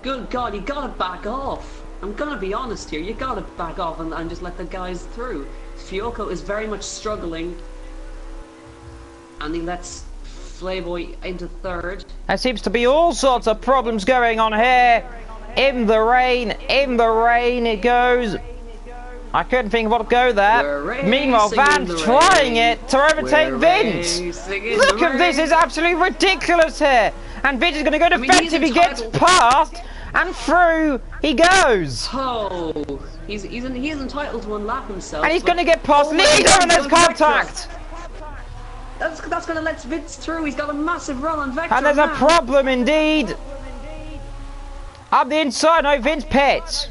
Good God, you got to back off. I'm going to be honest here. You got to back off and just let the guys through. Fiocco is very much struggling. And he lets Playboy into third. There seems to be all sorts of problems going on here. In the rain it goes. I couldn't think of what to go there. Meanwhile, Van's trying it to overtake Vince. Look at this, it's absolutely ridiculous here. And Vince is going to go defensive, he gets past, and through he goes. Oh, he is entitled to unlap himself. And he's going to get past leader, and there's contact. That's going to let Vince through. He's got a massive run on Vector. And there's a problem indeed. Up the inside, no, Vince pits.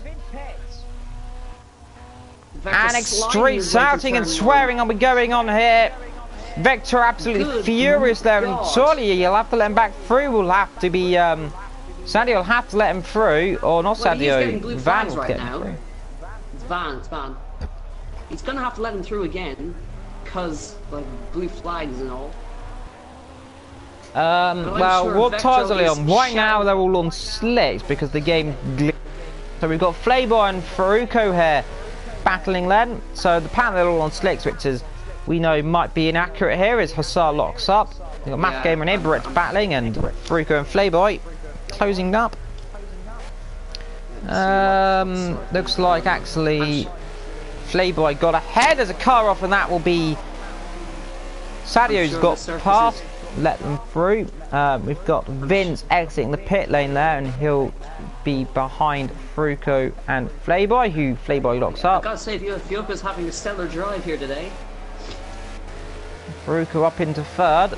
And extreme shouting and swearing will be going on here. Vector absolutely furious there, and surely you'll have to let him back through. Will have to be Sadio will have to let him through, or not Sadio. Van will get him through. It's Van. He's gonna have to let him through again, cause like blue flags and all. Well, sure what tyres are they on? Right now they're all on slicks because the game glitched. So we've got Flayboy and Faruko here battling then. So the pattern they're all on slicks, which is we know might be inaccurate here, is Hussar locks up. We've got Math Gamer and Ibrit battling, and Faruko and Flayboy closing up. Looks like actually Flayboy got ahead as a car off, and that will be Sadio's got past, let them through. We've got Vince exiting the pit lane there, and he'll be behind Faruko and Flayboy, who Flayboy locks up. I gotta say, Fioca's having a stellar drive here today. Faruko up into third,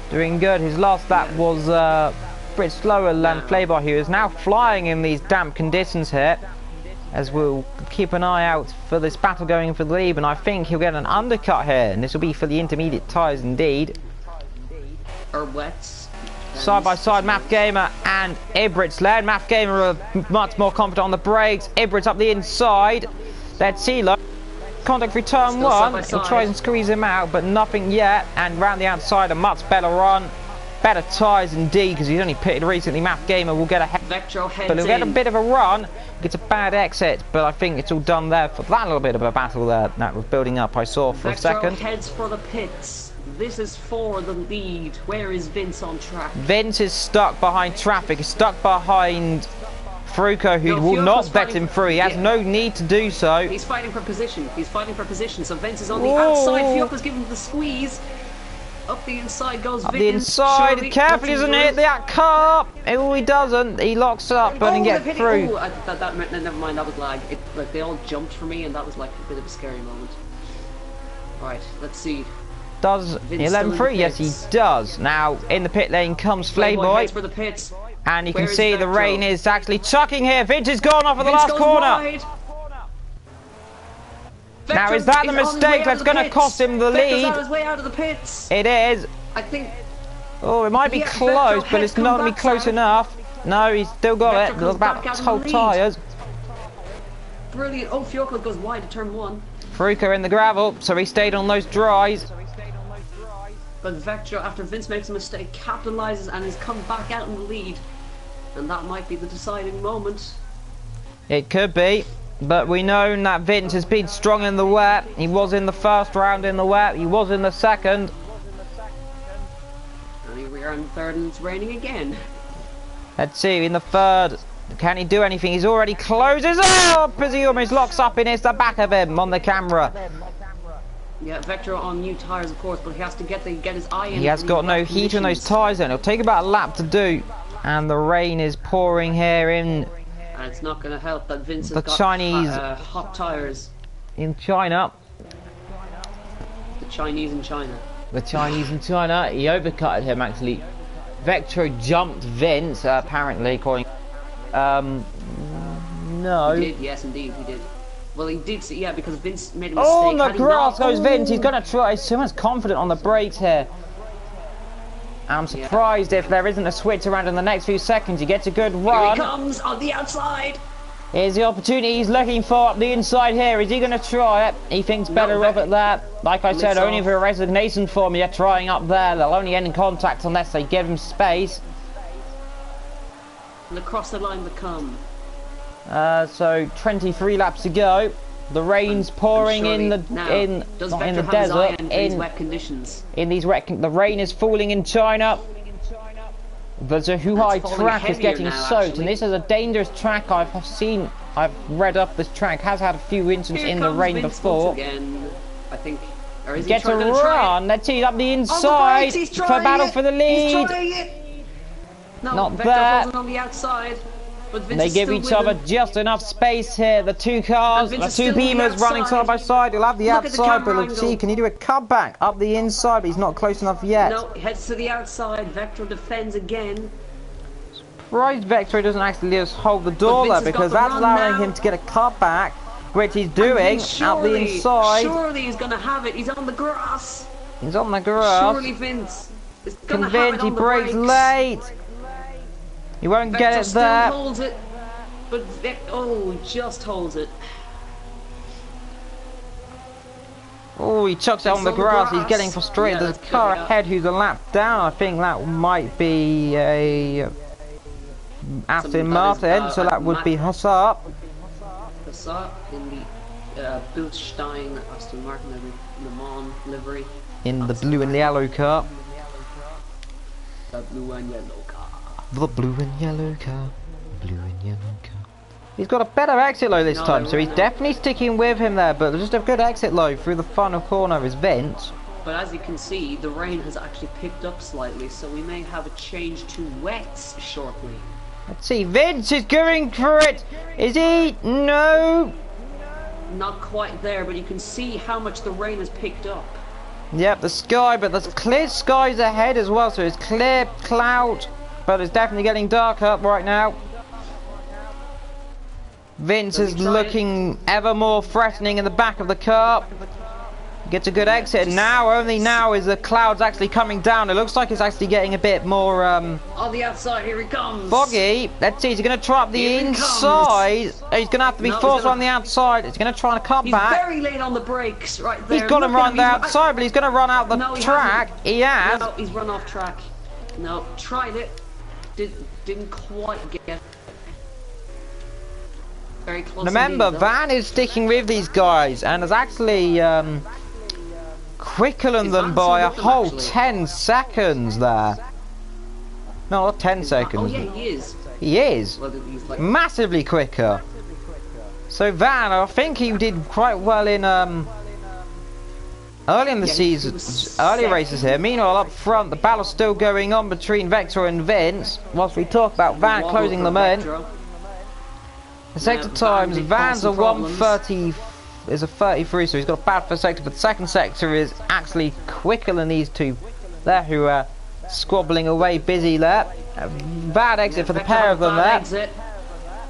doing good. His last lap was a bit slower than Flayboy, who is now flying in these damp conditions here. As we'll keep an eye out for this battle going for the lead, and I think he'll get an undercut here, and this will be for the intermediate tyres indeed. Or wets. Side by side, Math Gamer and Ibrit's led. Math Gamer are much more confident on the brakes. Ibrit's up the inside. Let's see, look. Contact through turn one. He'll try and squeeze him out, but nothing yet. And round the outside, a much better run. Better tyres indeed, because he's only pitted recently. Math Gamer will get ahead, but he'll get a bit of a run. Gets a bad exit, but I think it's all done there for that little bit of a battle there that was building up. I saw for a second. Heads for the pits. This is for the lead. Where is Vince on track? Vince is stuck behind traffic. He's stuck behind Faruko, who will not let him through. He has no need to do so. He's fighting for position. So Vince is on the outside. Fioca's giving him the squeeze. Up the inside goes Vince. Up the inside. Carefully doesn't hit that car. Oh, he doesn't. He locks up and he gets through. Never mind. That was lag. Like they all jumped for me, and that was like a bit of a scary moment. Right. Let's see. Does he let him through? Yes, he does. Now, in the pit lane comes Flayboy. For the pits. And you can see the rain is actually chucking here. Vince has gone off at the last corner. Now, is that the mistake that's going to cost him the lead? On his way out of the pits. It is. I think. Oh, it might be close, but it's not going to be close enough. No, he's still got it. Look about 12 tyres. brilliant. Oh, Fjorko goes wide to turn 1. Faruka in the gravel, so he stayed on those dries. But Vector, after Vince makes a mistake, capitalizes and has come back out in the lead. And that might be the deciding moment. It could be, but we know that Vince has been strong in the wet. He was in the first round in the wet, he was in the second. And here we are in the third and it's raining again. Let's see, in the third, can he do anything? He's already closes up as he almost locks up and hits the back of him on the camera. Yeah, Vector on new tyres, of course, but he has to get his eye in. He has got no heat on those tyres and it'll take about a lap to do. And the rain is pouring here in. And it's not going to help that Vince the has got Chinese hot tyres. In China. The Chinese in China. The Chinese in China. He overcutted him actually. Vector jumped Vince, apparently, according. No. He did, yes, indeed, he did. Well, he did, yeah, because Vince made a mistake. Oh, on the grass goes Vince. He's going to try. He's so much confident on the brakes here. I'm surprised if there isn't a switch around in the next few seconds. He gets a good run. Here he comes on the outside. Here's the opportunity he's looking for up the inside here. Is he going to try it? He thinks better of it there. Like I said, only for a resignation form you're trying up there. They'll only end in contact unless they give him space. And across the line they come. So 23 laps to go. The rain's pouring in the desert. In wet conditions. In these the rain is falling in China. The Zhuhai track is getting soaked, and this is a dangerous track. I've read up this track has had a few incidents in the rain before. Again, I think. Or is Gets a run. Let's see, up the inside for battle for the lead. No, not Vector there. on the outside. But Vince they give each other just enough space here. The two cars, the two Beamers running side by side. He'll have the outside, but let's see, can he do a cutback up the inside? But he's not close enough yet. No, heads to the outside. Vector defends again. Surprised Vector doesn't actually just hold the door there, because that's allowing him to get a cutback, which he's doing out the inside. Surely he's going to have it. He's on the grass. He's on the grass. Surely Vince is going to have it on he the brakes brakes. late. He won't Vector get it there. Still holds it, but just holds it. Oh, he chucks it on the grass. He's getting frustrated. There's a car ahead who's a lap down. I think that might be a Aston Martin, so that would be Hussar. Hussar in the Bildstein Aston Martin Le Mans livery. In the blue and yellow car. The blue and yellow car. The blue and yellow car. Blue and yellow car. He's got a better exit low this time, so he's definitely sticking with him there, but just a good exit low through the final corner is Vince. But as you can see, the rain has actually picked up slightly, so we may have a change to wets shortly. Let's see, Vince is going for it. Is he? No. Not quite there, but you can see how much the rain has picked up. Yep, the sky, but there's clear skies ahead as well, so it's clear cloud, but it's definitely getting darker right now. Vince is looking ever more threatening in the back of the car. Gets a good exit now. Only now is the clouds actually coming down. It looks like it's actually getting a bit more on the outside, here he comes. Foggy. Let's see, he's going to try up the inside. He's going to have to be forced on the outside. He's going to try and cut back. He's very late on the brakes right there. He's got him run the outside, but he's going to run out the track. He has. No, he's run off track. No, tried it. Didn't quite get. Very close. Remember, Van is sticking with these guys and is actually quicker than them by a whole 10 seconds there. No, not 10 seconds. Oh yeah, he is. He is. Well, he's like massively quicker. So Van, I think he did quite well in early in the season, early races here. Meanwhile, up front, the battle's still going on between Vector and Vince. Whilst we talk about Van closing them in. The sector times, Van's a 130, is a 33, so he's got a bad first sector, but the second sector is actually quicker than these two there, who are squabbling away busy there. A bad exit for the pair of them there. Exit.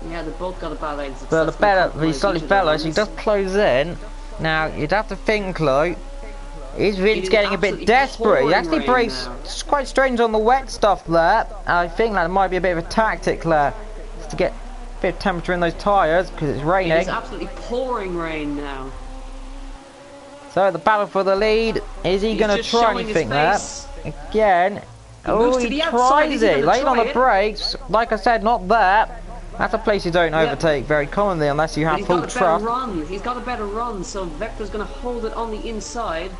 Yeah, they both got a bad exit. But the better, he's slightly better, so he does close in. Now, you'd have to think, though, is Vince getting a bit desperate? He actually brakes quite strange on the wet stuff there. I think that might be a bit of a tactic there, to get bit of temperature in those tyres because it's raining. It is absolutely pouring rain now. So the battle for the lead. Is he going to try anything there? Again. Oh, he tries it. Late on the brakes. Like I said, not there. That's a place you don't overtake very commonly unless you have full trust. He's got a better run, so Vector's going to hold it on the inside.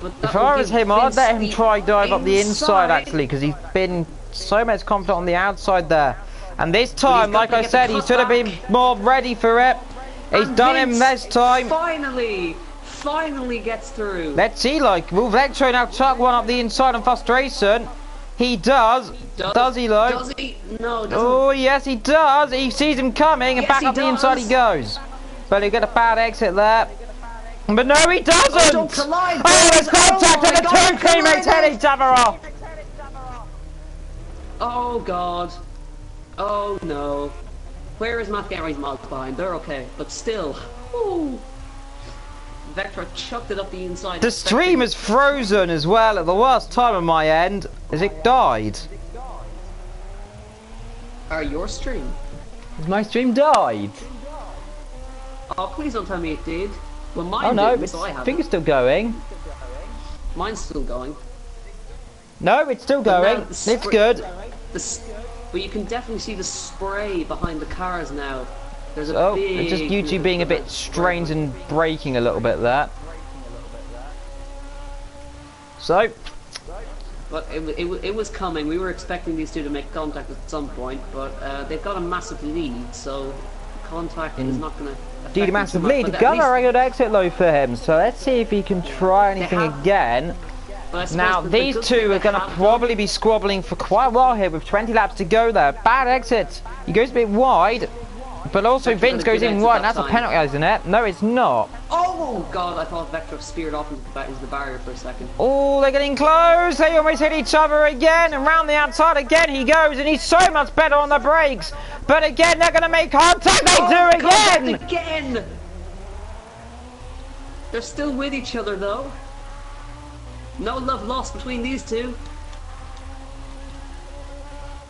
But if I was him, I'd let him try dive up the inside actually, because he's been so much confident on the outside there. And this time, like I said, he should have been more ready for it. He's done him this time. Finally gets through. Let's see, like, will Vector now chuck one up the inside on frustration? He does. Does he, though? Does he? No, doesn't. Oh, yes, he does. He sees him coming, and back up the inside he goes. But he got a bad exit there. But no, he doesn't. Oh, don't collide, oh there's contact, and the two teammates hit each other off. Oh, God. Oh, no. Where is Matt Gary's miles behind? They're okay, but still. Ooh. Vector chucked it up the inside. The stream is frozen as well at the worst time on my end, as it died. Your stream? My stream died. Oh, please don't tell me it did. Well, mine didn't, so I think it's still going. Mine's still going. No, it's still going. It's good. But you can definitely see the spray behind the cars now. There's a it's just YouTube being a bit strange and braking a little bit there. So. But it was coming. We were expecting these two to make contact at some point, but they've got a massive lead, so contact is not going to affect Indeed, a massive lead. Gavra, a good exit low for him, so let's see if he can try anything again. Now, these two are going to probably be squabbling for quite a while here with 20 laps to go there. Bad exit. He goes a bit wide. But also Vince goes in wide, and that's a penalty, isn't it? No, it's not. Oh, God, I thought Vector speared off into the barrier for a second. Oh, they're getting close. They almost hit each other again, and round the outside again he goes, and he's so much better on the brakes. But again, they're going to make contact. They do again. They're still with each other, though. No love lost between these two.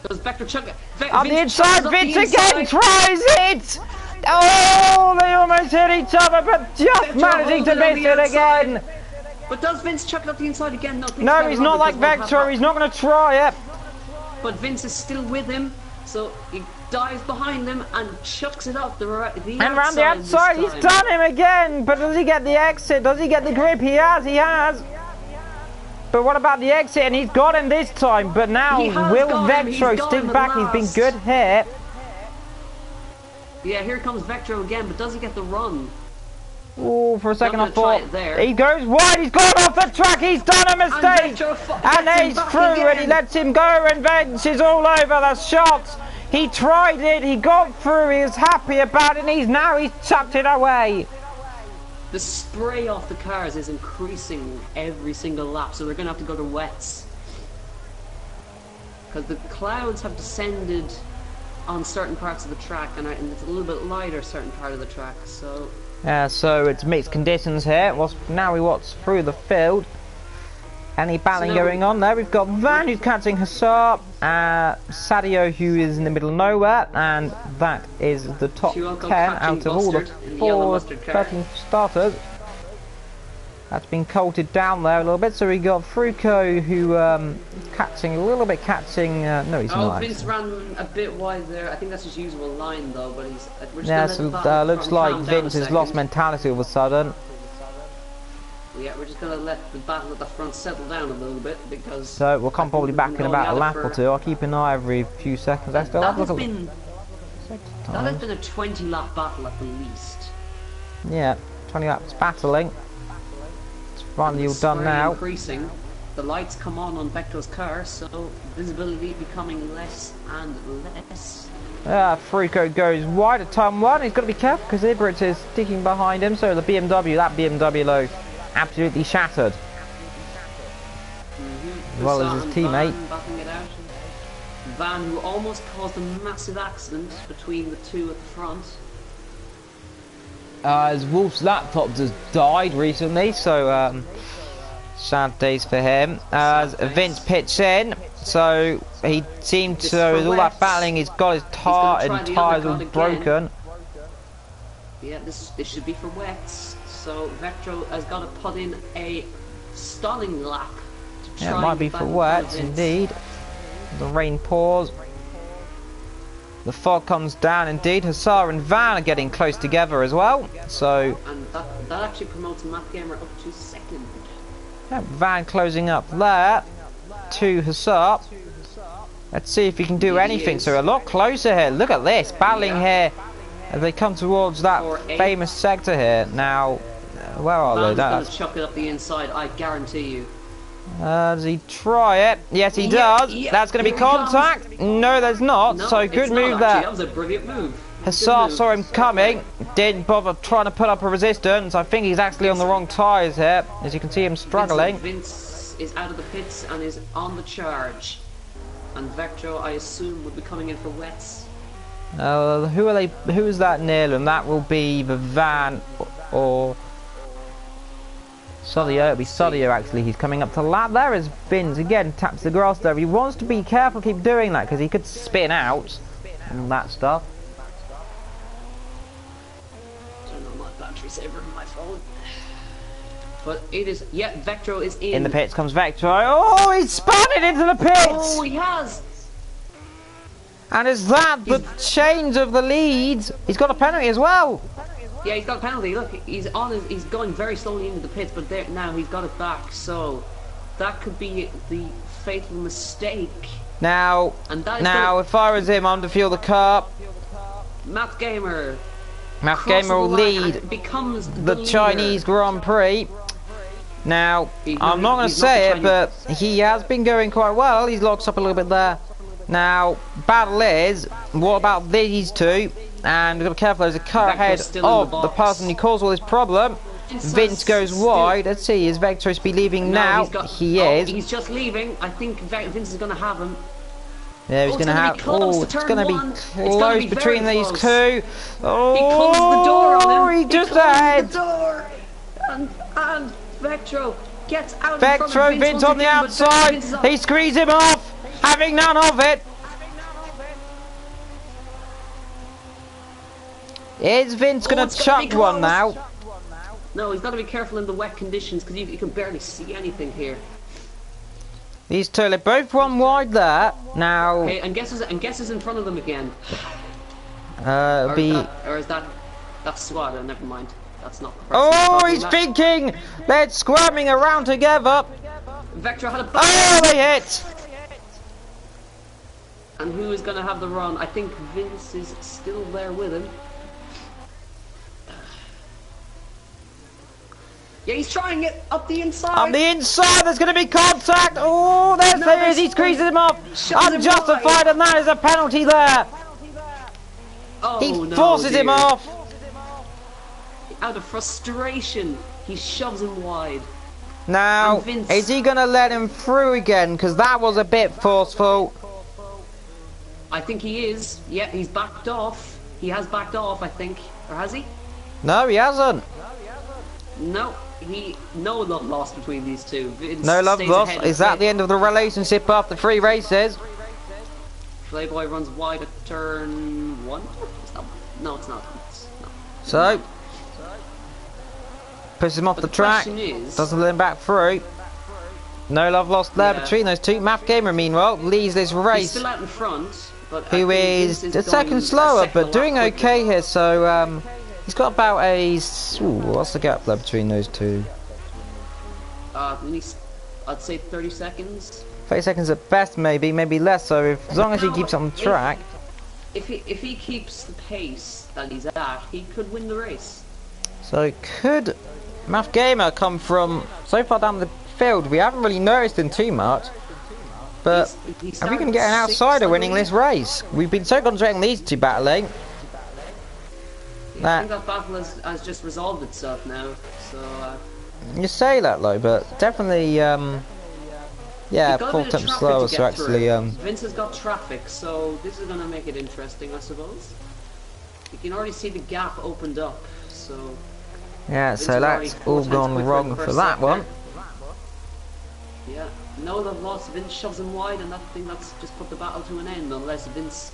Does Vector chuck it? On the inside, Vince again tries it! Oh, they almost hit each other, but just managing to miss it again. But does Vince chuck it up the inside again? No, he's not like Vector, he's not going to try it. But Vince is still with him, so he dives behind him and chucks it up the outside. And round the outside, he's done him again. But does he get the exit? Does he get the grip? He has. But what about the exit? And he's got him this time. But now, will Vector stick back? He's been good here. Yeah, here comes Vector again. But does he get the run? Oh, for a second I thought he goes wide. He's gone off the track. He's done a mistake. And he's through and he lets him go. And Vince is all over the shots. He tried it. He got through. He was happy about it. And he's chucked it away. The spray off the cars is increasing every single lap, so they're going to have to go to wets. Because the clouds have descended on certain parts of the track, and it's a little bit lighter certain part of the track, so... Yeah, so it's mixed conditions here. Now we watch through the field. Any battling going on there? We've got Van who's catching Hussar, Sadio who is in the middle of nowhere, and that is the top 10 out of all the 13 starters. That's been colted down there a little bit, so we got Fruco who catching a little bit, no he's not. Vince ran a bit wide there. I think that's his usual line though, but he's... Yeah, so looks like Vince has lost mentality all of a sudden. Yeah, we're just going to let the battle at the front settle down a little bit because... So we'll come probably back in about a lap or two. I'll keep an eye every few seconds. That has been a 20 lap battle at the least. Yeah, 20 laps battling. It's finally all done now. Increasing. The lights come on Vector's car, so visibility becoming less and less. Fruco goes wide at turn 1. He's got to be careful because Ibrit is sticking behind him. So the BMW, that BMW low. Absolutely shattered. As well as his teammate. Van who almost caused a massive accident between the two at the front. As Wolf's laptop just died recently, so sad days for him. As Vince pitched in, So he seemed Just to, for with all that wets. battling, he's got his gonna try the tyres all undercut broken. Yeah, this should be for wets. So Vectro has got to put in a stunning lap to try Yeah, it might and be get for back wets, in front of indeed. The rain pours. The fog comes down, indeed. Hussar and Van are getting close together as well. So, Vince. And that actually promotes Matt Gamer up to second. yeah, Van closing up there to Hussar. Let's see if he can do Indeed he anything. is. So a lot closer here. Look at this, battling Yeah. here as they come towards that 4-8. famous sector here. Now, where are they? Van's going That's, to chuck it up the inside, I guarantee you. does he try it? Yes, he Yeah, does. yeah, That's going to be here he comes. contact. No, there's not. No, So it's good not, move actually. there. That was a brilliant move. Hussar Good saw him move. coming, didn't bother trying to put up a resistance. I think he's actually on the wrong tyres here, as you can see him struggling. Vince is out of the pits and is on the charge. And Vectro, I assume, will be coming in for wets. Who are they? Who is that near them? That will be the Van or Sadio. It'll be Sadio actually. He's coming up to lap. There is Vince again. Taps the grass there. He wants to be careful, keep doing that because he could spin out and that stuff. I don't know my battery saver on my phone. But it is, yeah, Vectro is in. In the pits comes Vectro. Oh, he's spun it into the pits! Oh, he has! And is that the change of the leads? He's got a penalty as well. Yeah, he's got a penalty. Look, he's going very slowly into the pits, but there, now he's got it back. So that could be the fatal mistake. Now, And that is if I was him, I'm to fuel the car. Matt Gamer. Matt crosses Gamer will the line lead and becomes the leader. Chinese Grand Prix. Now, I'm not going to say it, but he has been going quite well. He's locked up a little bit there. Now, battle is, what about these two? And we've got to be careful, there's a car ahead of the person who caused all this problem. Vince goes wide. Let's see, is Vectro to be leaving now? He is. He's just leaving. I think Vince is going to have him. Yeah, he's going to have. Oh, it's going to be close between these two. Oh, He closed the door on him. He just closed ahead. the door. And Vectro gets out in front of Vectro, Vince on the outside. He squeezed him off, having none of it. Is Vince going to chuck one now? No, he's got to be careful in the wet conditions because you can barely see anything here. These two, they both run wide there. Now, Okay, and guess who's in front of them again? or is that Swada? Never mind. That's not the person. Oh, he's thinking. They're squirming around together. Vectro had a Oh, they hit. And who is going to have the run? I think Vince is still there with him. Yeah, he's trying it up the inside. On the inside, there's going to be contact. Oh, there he is. He squeezes him off. Unjustified, and that is a penalty there. Oh, He forces him off. Out of frustration, he shoves him wide. Now, Vince- is he going to let him through again? Because that was a bit forceful. I think he is. Yeah, he's backed off. He has backed off, I think. Or has he? No, he hasn't. No. No love lost between these two. Vince No love stays lost. ahead Is of that the end of the relationship after 3 races? Playboy runs wide at turn 1? No, it's not. No. So, pushes him off the track. Question is, Doesn't let him back through. No love lost there Yeah. between those two. Math Gamer, meanwhile, leads this he's race. still out in front, but Who is a second slower, but doing okay here. So, he's got about a. What's the gap there between those two? At least, I'd say 30 seconds. 30 seconds at best, maybe less. So, as long as he keeps on track. If he keeps the pace that he's at, he could win the race. So, could Math Gamer come from so far down the field? We haven't really noticed him too much. But He's are we going to get an sixth, outsider I winning believe. this race? We've been so concentrating these two battling. I think that battle has just resolved itself now. So You say that, though, but definitely, yeah, you've got a full bit of temp traffic slower. to So get actually, through. Vince has got traffic, so this is going to make it interesting, I suppose. You can already see the gap opened up, so yeah. Vince So has already that's 4 all times gone quicker in wrong the for first that sector. one. Yeah, no love lost. Vince shoves him wide, and that's just put the battle to an end, unless Vince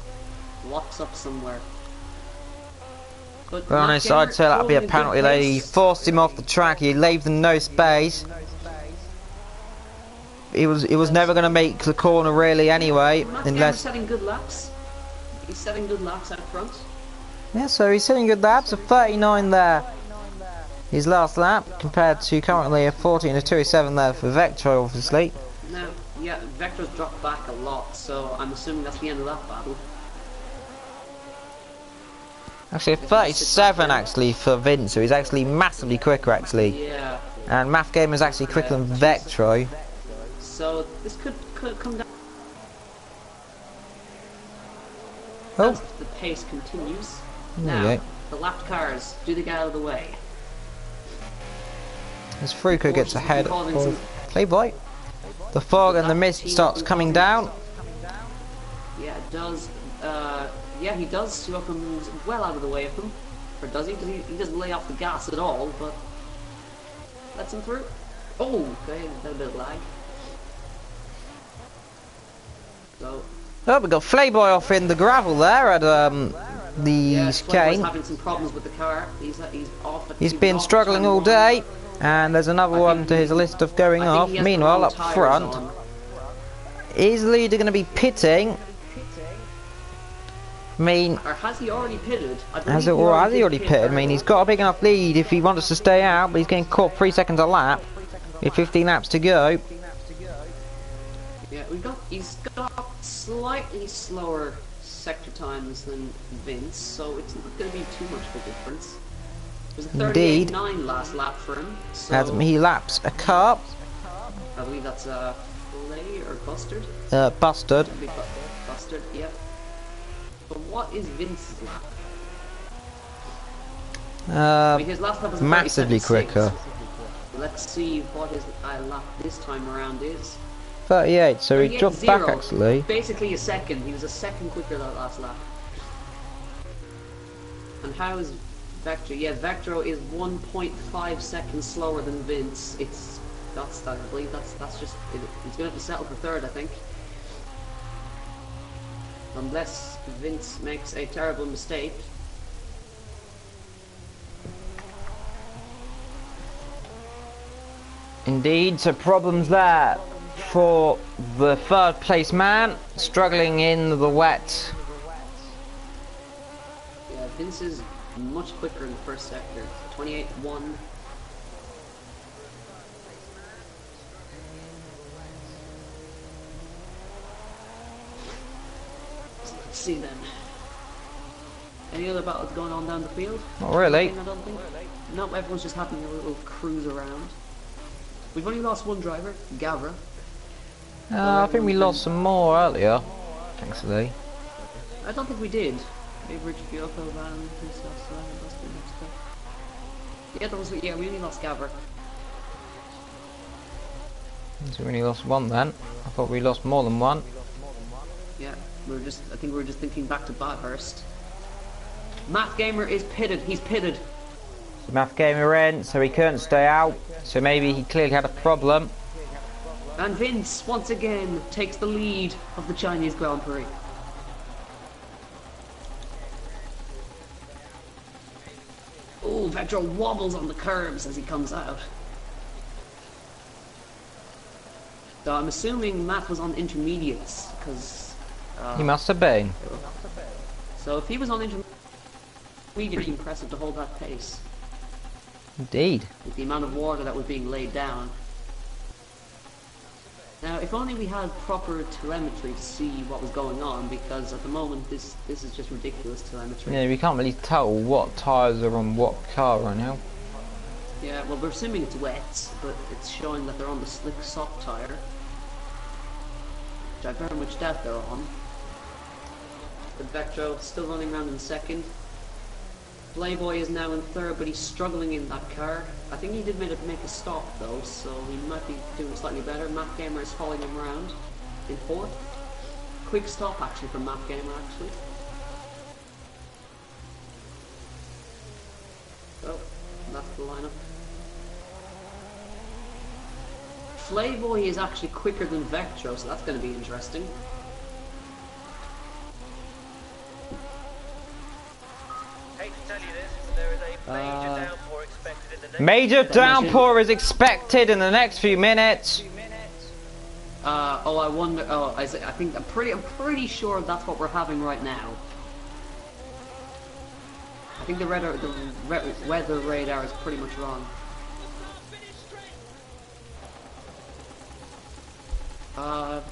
locks up somewhere. But Well, honest, I'd say that'd be a penalty there. He forced him off the track, he left him no space. He was never going to make the corner really anyway, unless... setting good laps. He's setting good laps out front. Yeah, so he's setting good laps, a 39 there. His last lap, compared to currently a 14 to 207 there for Vector, obviously. Now, yeah, Vector's dropped back a lot, so I'm assuming that's the end of that battle. Actually, a 37 actually for Vince, so he's actually massively quicker actually. Yeah. And Math Gamer is actually quicker than Vectro. So this could come down. Oh. As the pace continues. There Now, you go. the lapped cars, do they get out of the way? As Fruko gets ahead of Playboy. The fog and the mist starts coming down. Yeah, it does. Yeah, he does. Suoka moves well out of the way of him. Or does he? Because he doesn't lay off the gas at all, but lets him through. Oh, okay, a little bit of lag. So. Oh, we got Playboy off in the gravel there at the chicane. He's having some problems with the car. He's off. He's been struggling all day, and there's another one to his list of going off. Meanwhile, up front, is Leader going to be pitting? I mean, or has he already pitted? Has he already pitted? I mean, he's got a big enough lead if he wants to stay out, but he's getting caught 3 seconds a lap with 15 laps to go. Yeah, he's got slightly slower sector times than Vince, so it's not going to be too much of a difference. It was a 38.9 last lap for him. So as he laps a car. I believe that's Filet or Bustard. Bustard. Bustard, yeah. But what is Vince's lap? I mean, his last lap was massively quicker. Let's see what his lap this time around is. 38, so he dropped back actually. Basically a second. He was a second quicker that last lap. And how is Vector? Yeah, Vector is 1.5 seconds slower than Vince. I believe that's just he's gonna have to settle for third, I think. Unless Vince makes a terrible mistake. Indeed, so problems there for the third place man, struggling in the wet. Yeah, Vince is much quicker in the first sector. 28.1. Let's see then. Any other battles going on down the field? Not really. I don't think. No, everyone's just having a little cruise around. We've only lost one driver, Gavra. I think we lost some more earlier, actually. I don't think we did. Maybe Kyoko, Van, yeah, we only lost Gavra. So we only lost one then. I thought we lost more than one. Yeah, I think we were just thinking back to Bathurst. Math Gamer is pitted. He's pitted. So Math Gamer in, so he couldn't stay out. So maybe he clearly had a problem. And Vince, once again, takes the lead of the Chinese Grand Prix. Oh, Vector wobbles on the curbs as he comes out. So I'm assuming Matt was on intermediates, because... he must have been. So if he was on intermediates, it's impressive to hold that pace. Indeed. With the amount of water that was being laid down. Now, if only we had proper telemetry to see what was going on, because at the moment this is just ridiculous telemetry. Yeah, we can't really tell what tyres are on what car right now. Yeah, well, we're assuming it's wet, but it's showing that they're on the slick soft tyre, which I very much doubt they're on. But Vectro still running around in second. Playboy is now in third, but he's struggling in that car. I think he did make a stop though, so he might be doing slightly better. Math Gamer is following him around in fourth. Quick stop actually from Math Gamer actually. So that's the lineup. Playboy is actually quicker than Vectro, so that's going to be interesting. Hate to tell you this, but there is a major downpour expected in the next. Major downpour is expected in the next few minutes. Oh, I wonder. Oh, I think I'm pretty sure that's what we're having right now. I think the weather radar is pretty much wrong.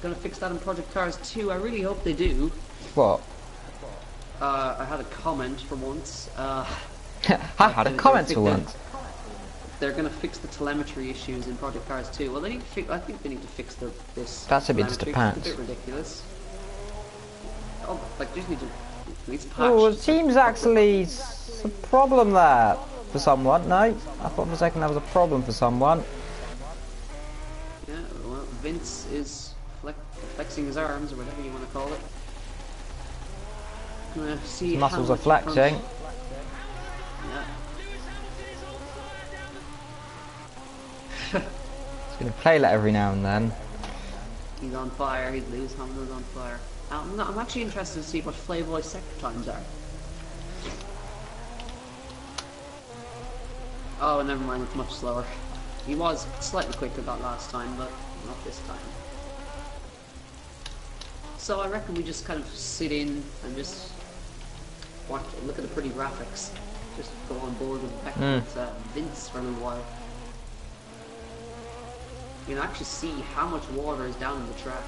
Gonna fix that in Project Cars 2. I really hope they do. What? I had a comment for once. I had a comment for once. They're gonna fix the telemetry issues in Project Cars 2. Well, they need to I think they need to fix this. That's a bit just a pants. It's a bit ridiculous. Oh, like just need to. It's patched. Oh, it seems actually a problem there for someone. No, I thought for a second that was a problem for someone. Yeah, well, Vince is flexing his arms or whatever you want to call it. Gonna see His muscles how are much flexing. Yeah. It's gonna play that every now and then. He's on fire. Lewis Hamilton's on fire. I'm actually interested to see what Playboy's sector times are. Oh, never mind. It's much slower. He was slightly quicker that last time, but not this time. So I reckon we just kind of sit in and just look at the pretty graphics. Just go on board with Vince for a little while. You can actually see how much water is down in the track.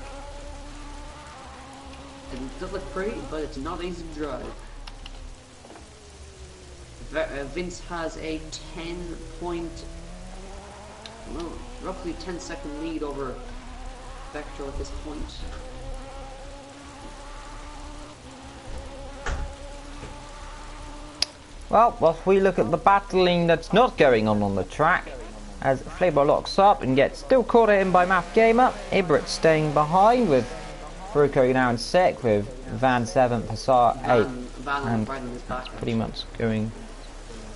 It does look pretty, but it's not easy to drive. Vince has a roughly 10-second lead over Vectro at this point. Well, if we look at the battling that's not going on the track, as Playboy locks up and gets still caught in by Math Gamer, Ibrit staying behind with Fruko now in 6th with Van 7th, Passar 8th, and pretty much going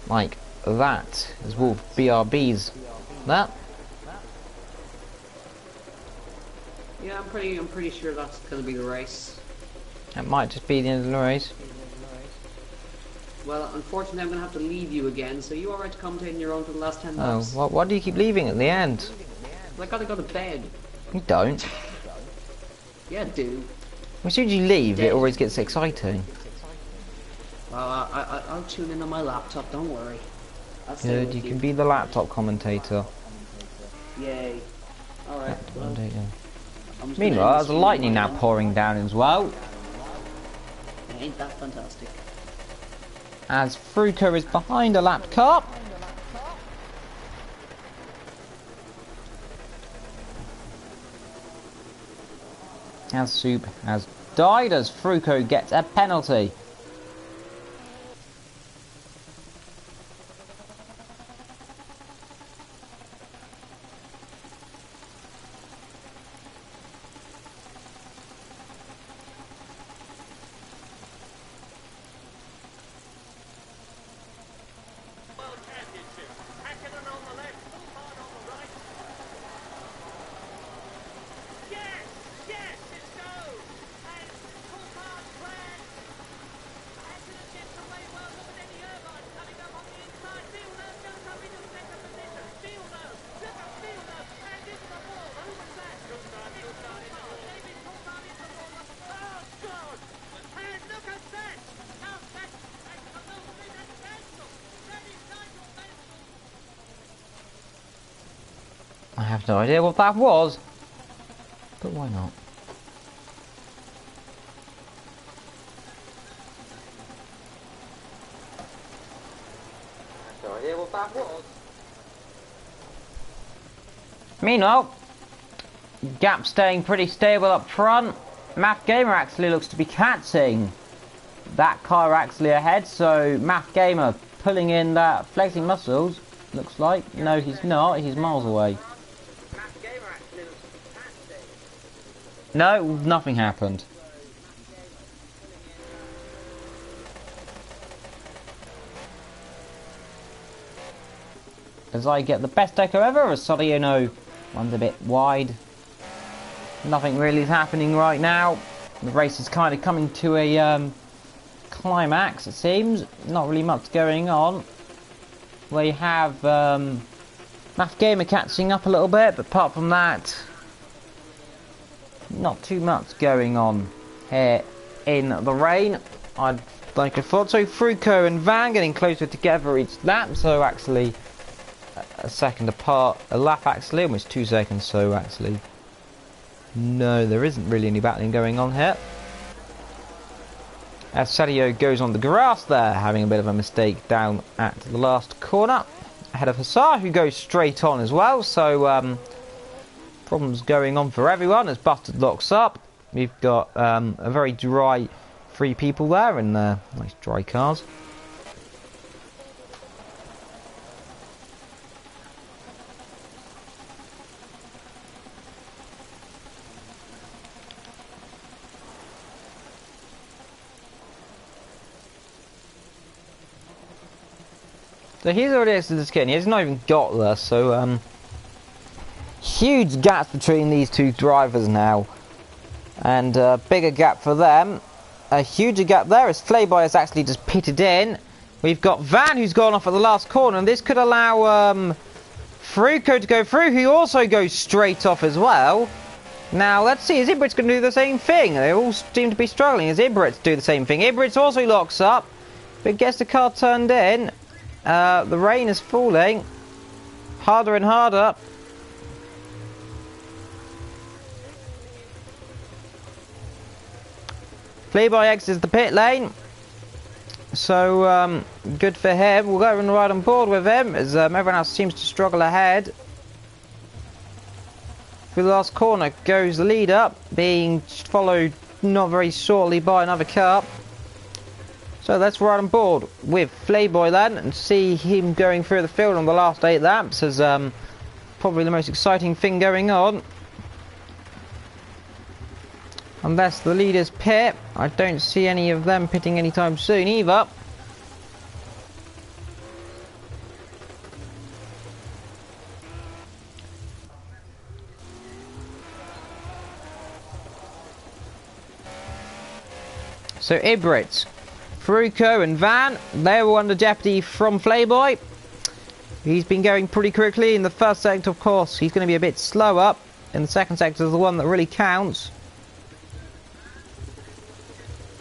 like that as Wolf BRB's that. Yeah, I'm pretty sure that's going to be the race. That might just be the end of the race. Well, unfortunately, I'm going to have to leave you again, so you alright to commentate on your own for the last 10 laps? Oh, why do you keep leaving at the end? I gotta go to bed. You don't. Yeah, I do. As soon as you leave, it always gets exciting. I'll tune in on my laptop, don't worry. Good, you can be the laptop commentator. Yay. Alright, well, meanwhile, there's lightning now pouring down as well. Ain't that fantastic? As Fruko is behind a lap car. As Soup has died as Fruko gets a penalty. I have no idea what that was, but why not? I have no idea what that was. Meanwhile, Gap staying pretty stable up front. Math Gamer actually looks to be catching that car actually ahead, so Math Gamer pulling in that flexing muscles, looks like. No, he's not, he's miles away. No, nothing happened. As I get the best deco ever, as Soriano One's a bit wide. Nothing really is happening right now. The race is kind of coming to a climax, it seems. Not really much going on. We have Math Gamer catching up a little bit, but apart from that, not too much going on here in the rain. I'd like to thought so. Fruco and Van getting closer together each lap, so actually a second apart, a lap actually, almost 2 seconds, so actually no, there isn't really any battling going on here. As Sadio goes on the grass there, having a bit of a mistake down at the last corner, ahead of Hussar, who goes straight on as well, so problems going on for everyone as Busted locks up. We've got a very dry 3 people there in nice dry cars. So he's already exited the skin. He's not even got there, so huge gaps between these 2 drivers now, and a bigger gap for them. A huger gap there as Flayboy has actually just pitted in. We've got Van who's gone off at the last corner, and this could allow Fruco to go through, who also goes straight off as well. Now let's see, is Ibritz going to do the same thing? They all seem to be struggling. Is Ibritz do the same thing? Ibritz also locks up, but gets the car turned in. The rain is falling harder and harder. Flayboy exits the pit lane, so good for him. We'll go and ride on board with him as everyone else seems to struggle ahead. Through the last corner goes the leader, being followed not very shortly by another car. So let's ride on board with Flayboy then and see him going through the field on the last 8 laps as probably the most exciting thing going on. Unless the leaders pit. I don't see any of them pitting anytime soon either. So Ibritz, Fruco and Van, they're all under jeopardy from Flayboy. He's been going pretty quickly in the first sector, of course. He's going to be a bit slower. In the second sector is the one that really counts.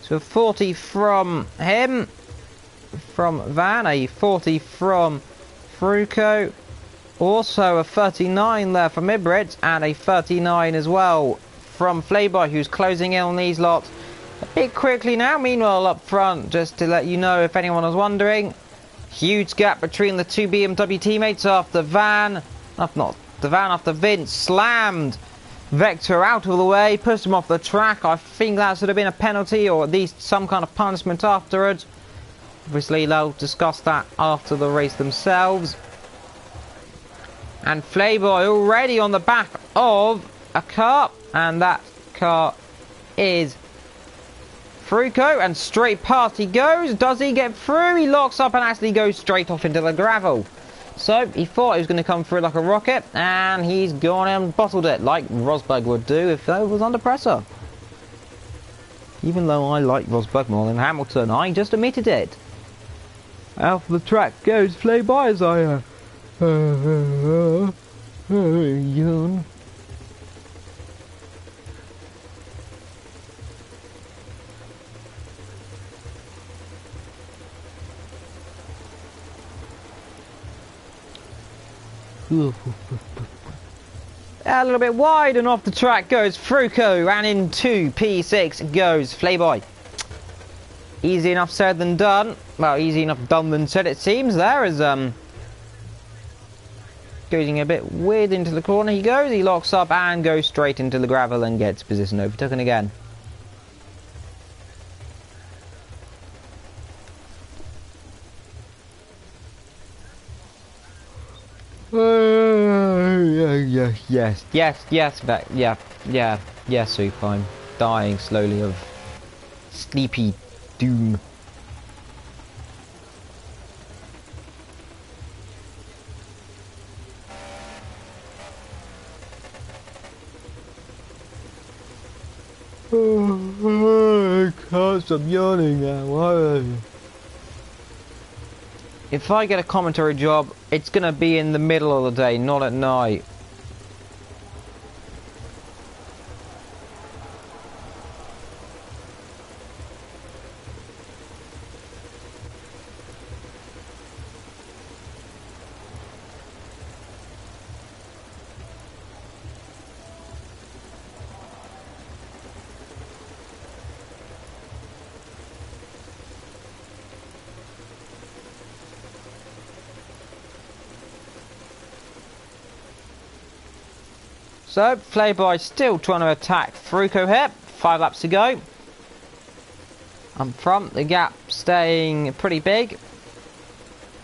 So 40 from him, from Van, a 40 from Fruco, also a 39 there from Ibritz, and a 39 as well from Flayboy, who's closing in on these lots a bit quickly now. Meanwhile up front, just to let you know if anyone was wondering, huge gap between the 2 BMW teammates after after Vince slammed Vector out of the way, pushed him off the track. I think that should have been a penalty, or at least some kind of punishment afterwards. Obviously they'll discuss that after the race themselves. And Flayboy already on the back of a car, and that car is Fruco, and straight past he goes. Does he get through? He locks up and actually goes straight off into the gravel. So he thought he was going to come through like a rocket, and he's gone and bottled it like Rosberg would do if he was under pressure. Even though I like Rosberg more than Hamilton, I just admitted it. Out of the track goes Flayboy as I yawn. A little bit wide, and off the track goes Fruco, and into P6 goes Flayboy. Easy enough said than done. Well, easy enough done than said, it seems. There is going a bit weird into the corner. He goes, he locks up and goes straight into the gravel and gets position overtaken again. Yes, Soup, I'm dying slowly of sleepy doom. I can't stop yawning now. If I get a commentary job, it's gonna be in the middle of the day, not at night. So, Playboy still trying to attack Fruko here. 5 laps to go. Up front, the gap staying pretty big.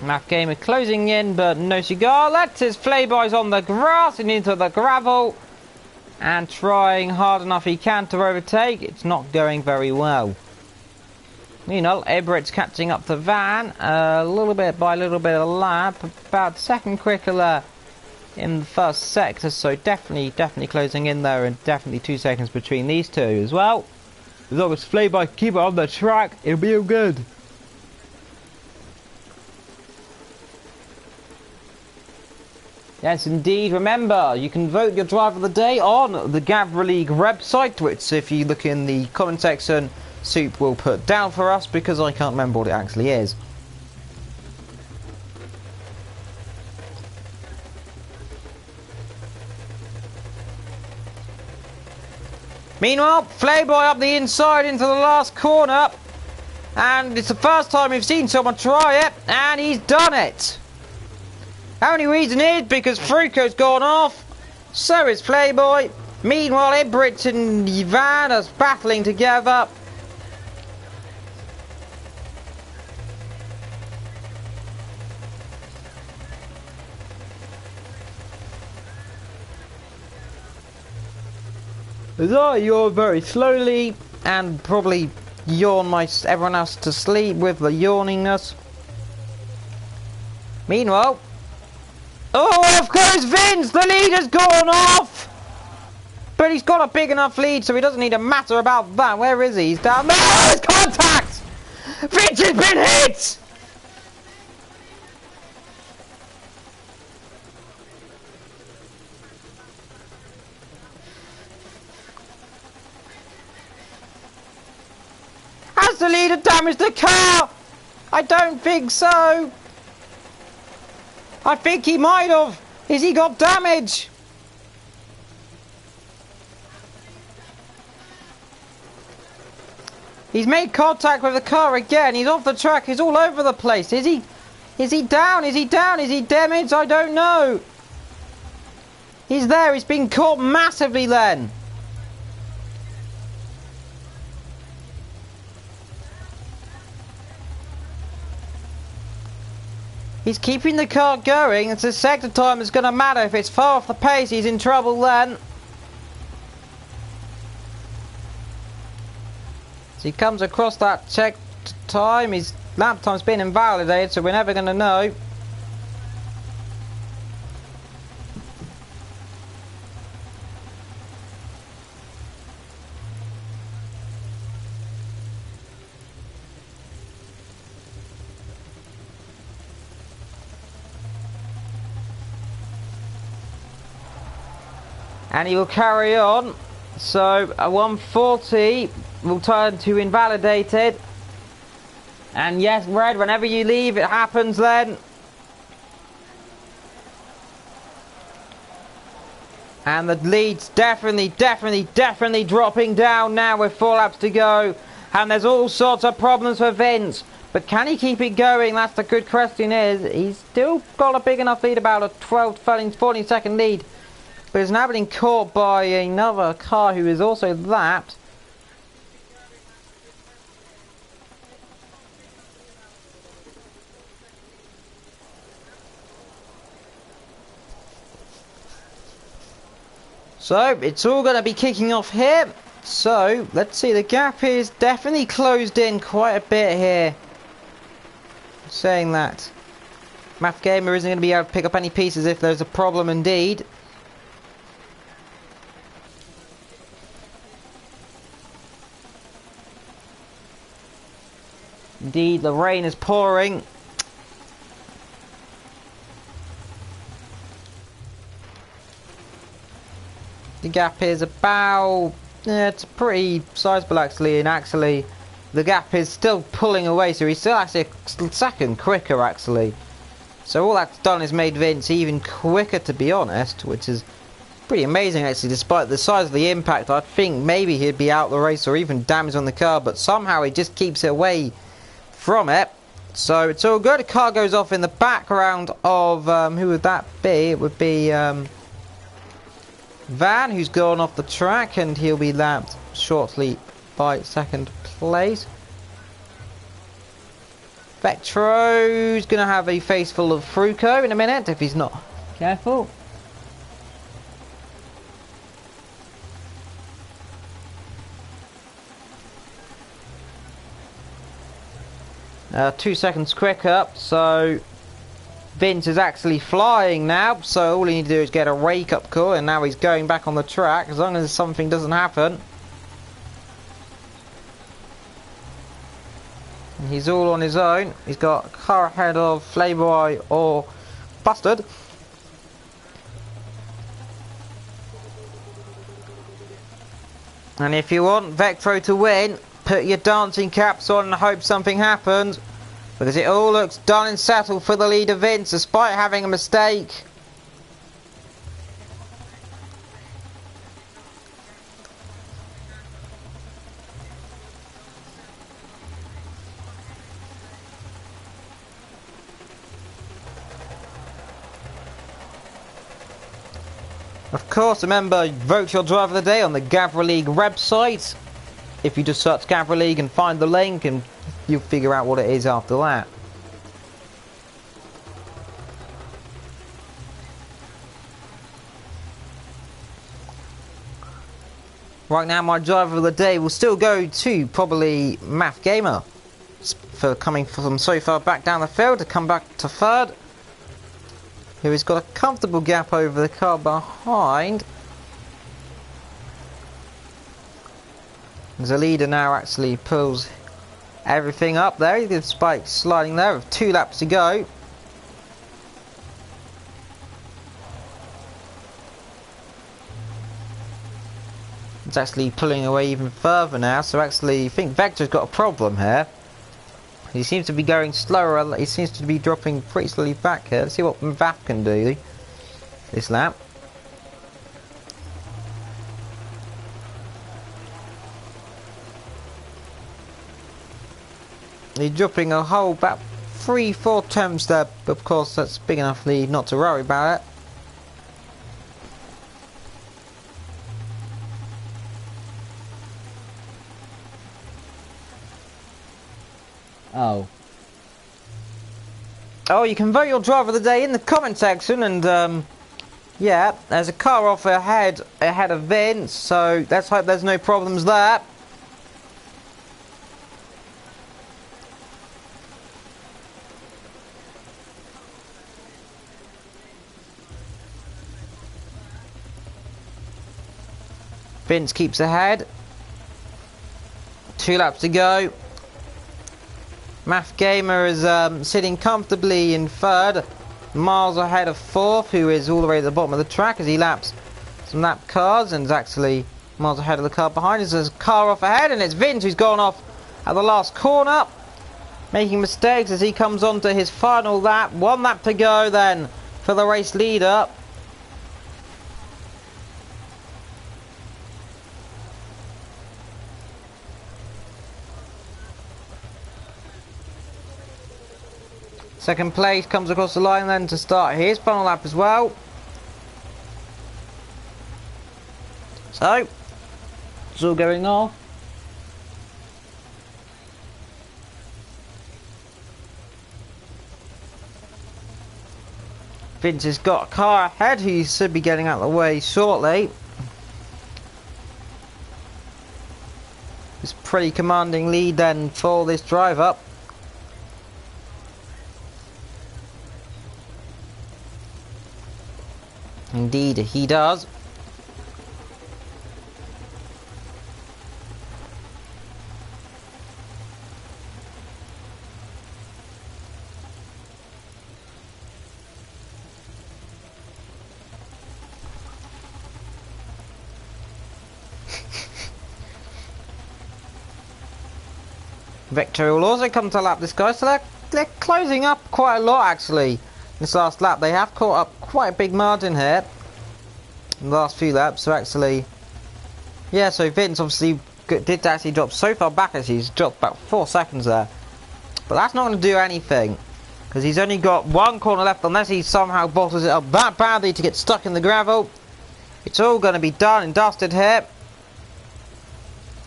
Math Gamer closing in, but no cigar. That's his Playboy's on the grass and into the gravel. And trying hard enough he can to overtake. It's not going very well. Meanwhile, Ebrit's catching up to Van. A little bit by a little bit of a lap. About second quicker in the first sector, so definitely closing in there, and definitely 2 seconds between these two as well. As long as Playboy keep it on the track, it'll be all good. Yes, indeed. Remember, you can vote your driver of the day on the Gavra League website, which, if you look in the comment section, Soup will put down for us, because I can't remember what it actually is. Meanwhile, Playboy up the inside into the last corner. And it's the first time we've seen someone try it, and he's done it. Only reason is because Fruko's gone off, so is Playboy. Meanwhile, Ibrit and Ivan are battling together. As I yawn very slowly and probably yawn everyone else to sleep with the yawningness. Meanwhile, oh, off goes Vince! The lead has gone off! But he's got a big enough lead, so he doesn't need to matter about that. Where is he? He's down there. Oh, there's contact! Vince has been hit! Has the leader damaged the car? I don't think so. I think he might have. Has he got damage? He's made contact with the car again. He's off the track. He's all over the place. Is he down? Is he down? Is he damaged? I don't know. He's there. He's been caught massively then. He's keeping the car going. It's a sector time. It's going to matter. If it's far off the pace, he's in trouble then. As he comes across that check time, his lap time's been invalidated, so we're never going to know. And he will carry on, so a 140 will turn to invalidated. And yes, Red, whenever you leave, it happens then. And the lead's definitely dropping down now with 4 laps to go. And there's all sorts of problems for Vince. But can he keep it going? That's the good question is. He's still got a big enough lead, about a 12, 14 second lead. But he's now being caught by another car who is also that. So, it's all going to be kicking off here. So, let's see, the gap is definitely closed in quite a bit here. Saying that. Math Gamer isn't going to be able to pick up any pieces if there's a problem indeed. Indeed, the rain is pouring. The gap is about, it's pretty sizable actually, and actually the gap is still pulling away, so he's still actually a second quicker actually. So all that's done is made Vince even quicker, to be honest, which is pretty amazing actually. Despite the size of the impact, I think maybe he'd be out the race or even damage on the car, but somehow he just keeps it away from it. So it's all good. The car goes off in the background of, who would that be? It would be Van, who's gone off the track, and he'll be lapped shortly by second place. Vectro's going to have a face full of Fruco in a minute, if he's not careful. Two seconds quicker, so Vince is actually flying now, so all he needs to do is get a wake-up call, and now he's going back on the track, as long as something doesn't happen. And he's all on his own. He's got a car ahead of Playboy or Bustard. And if you want Vectro to win, put your dancing caps on and hope something happens, because it all looks done and settled for the leader Vince, despite having a mistake. Of course, remember, vote your driver of the day on the Gavra League website. If you just search Gavra League and find the link, and you'll figure out what it is after that. Right now, my driver of the day will still go to probably Math Gamer for coming from so far back down the field to come back to third, who has got a comfortable gap over the car behind. The leader now actually pulls everything up there, despite sliding there with 2 laps to go. It's actually pulling away even further now, so actually I think Vector's got a problem here. He seems to be going slower, he seems to be dropping pretty slowly back here. Let's see what Vap can do this lap. He's dropping a whole about 3-4 temps there, but of course that's big enough lead not to worry about it. Oh. Oh, you can vote your driver of the day in the comment section, and yeah, there's a car off ahead of Vince, so let's hope there's no problems there. Vince keeps ahead. 2 laps to go. Math Gamer is sitting comfortably in third, miles ahead of fourth, who is all the way at the bottom of the track as he laps some lap cars, and is actually miles ahead of the car behind us. There's a car off ahead, and it's Vince who's gone off at the last corner, making mistakes as he comes on to his final lap. 1 lap to go then for the race leader. Second place comes across the line then to start his final lap as well. So, it's all going off. Vince has got a car ahead who should be getting out of the way shortly. It's a pretty commanding lead then for this driver. Indeed, he does. Victory will also come to lap this guy, so they're closing up quite a lot actually. This last lap, they have caught up quite a big margin here. In the last few laps, so actually, yeah. So Vince obviously did actually drop so far back. Actually, he's dropped about 4 seconds there, but that's not going to do anything because he's only got one corner left. Unless he somehow bottles it up that badly to get stuck in the gravel, it's all going to be done and dusted here.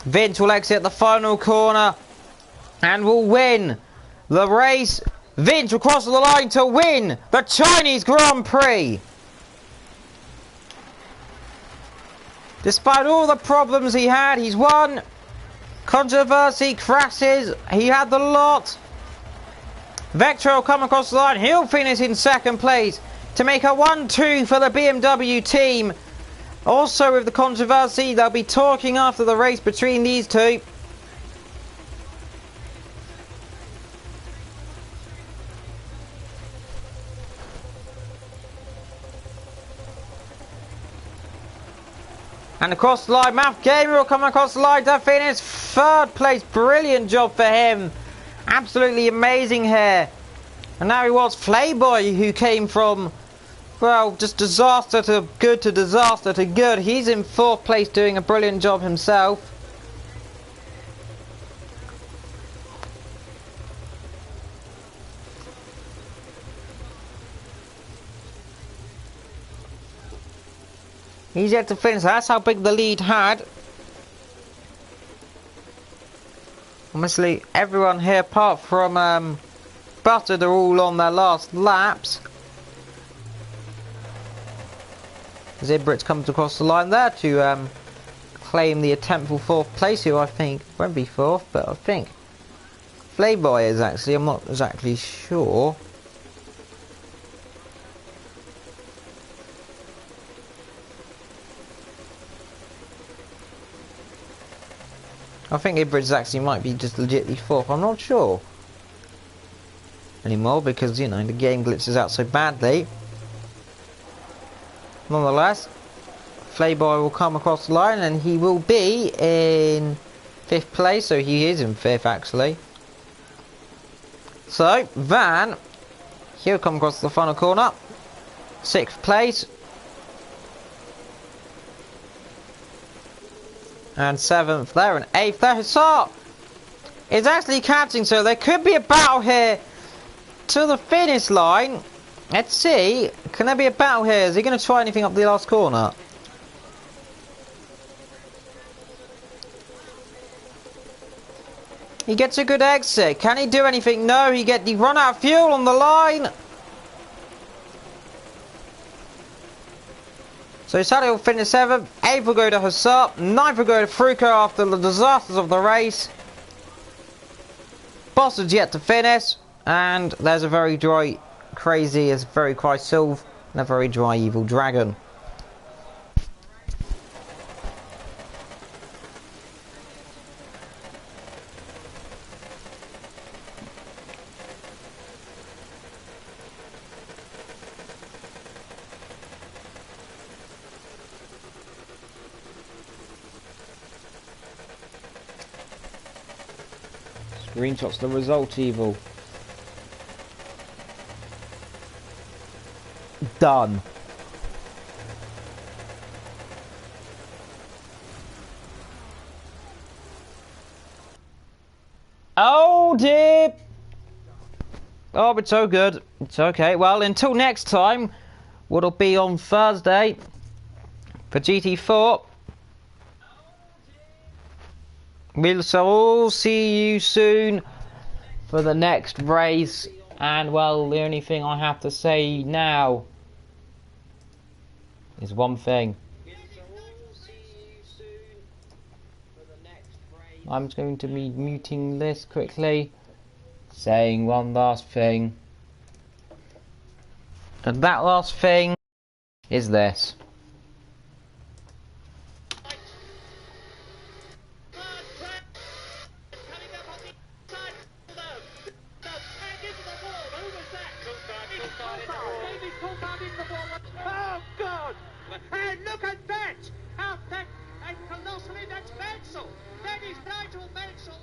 Vince will exit the final corner and will win the race. Vince will cross the line to win the Chinese Grand Prix. Despite all the problems he had, he's won. Controversy, crashes, he had the lot. Vector will come across the line. He'll finish in second place to make a 1-2 for the BMW team. Also with the controversy, they'll be talking after the race between these two. And across the line, Math Gamer will come across the line to finish third place. Brilliant job for him. Absolutely amazing here. And now he was Flayboy, who came from, well, just disaster to good to disaster to good. He's in fourth place doing a brilliant job himself. He's yet to finish. That's how big the lead had. Honestly, everyone here apart from Buttered are all on their last laps. Zibritz comes across the line there to claim the attempt for fourth place, who I think won't be fourth, but I think Flayboy is actually. I'm not exactly sure. I think Ibridge actually might be just legitly fourth. I'm not sure anymore because, you know, the game glitches out so badly. Nonetheless, Flayboy will come across the line and he will be in fifth place. So he is in fifth actually. So Van, he'll come across the final corner. Sixth place. And seventh there, and eighth there. Hussar is actually catching, so there could be a battle here to the finish line. Let's see, can there be a battle here? Is he going to try anything up the last corner? He gets a good exit. Can he do anything? No, he run out of fuel on the line. So Sally will finish 7th, 8th will go to Hussar, 9th will go to Fruko after the disasters of the race. Boston's yet to finish, and there's a very dry, crazy, is very quite Sylve, and a very dry Evil Dragon. Screenshots the result, Evil. Done. Oh dear. Oh, it's so good. It's okay. Well, until next time, what'll be on Thursday for GT4. We shall all see you soon for the next race. And, well, the only thing I have to say now is one thing. I'm just going to be muting this quickly, saying one last thing. And that last thing is this. Oh God! Hey, look at that! How that and colossally that's Mansell! That is Nigel Mansell!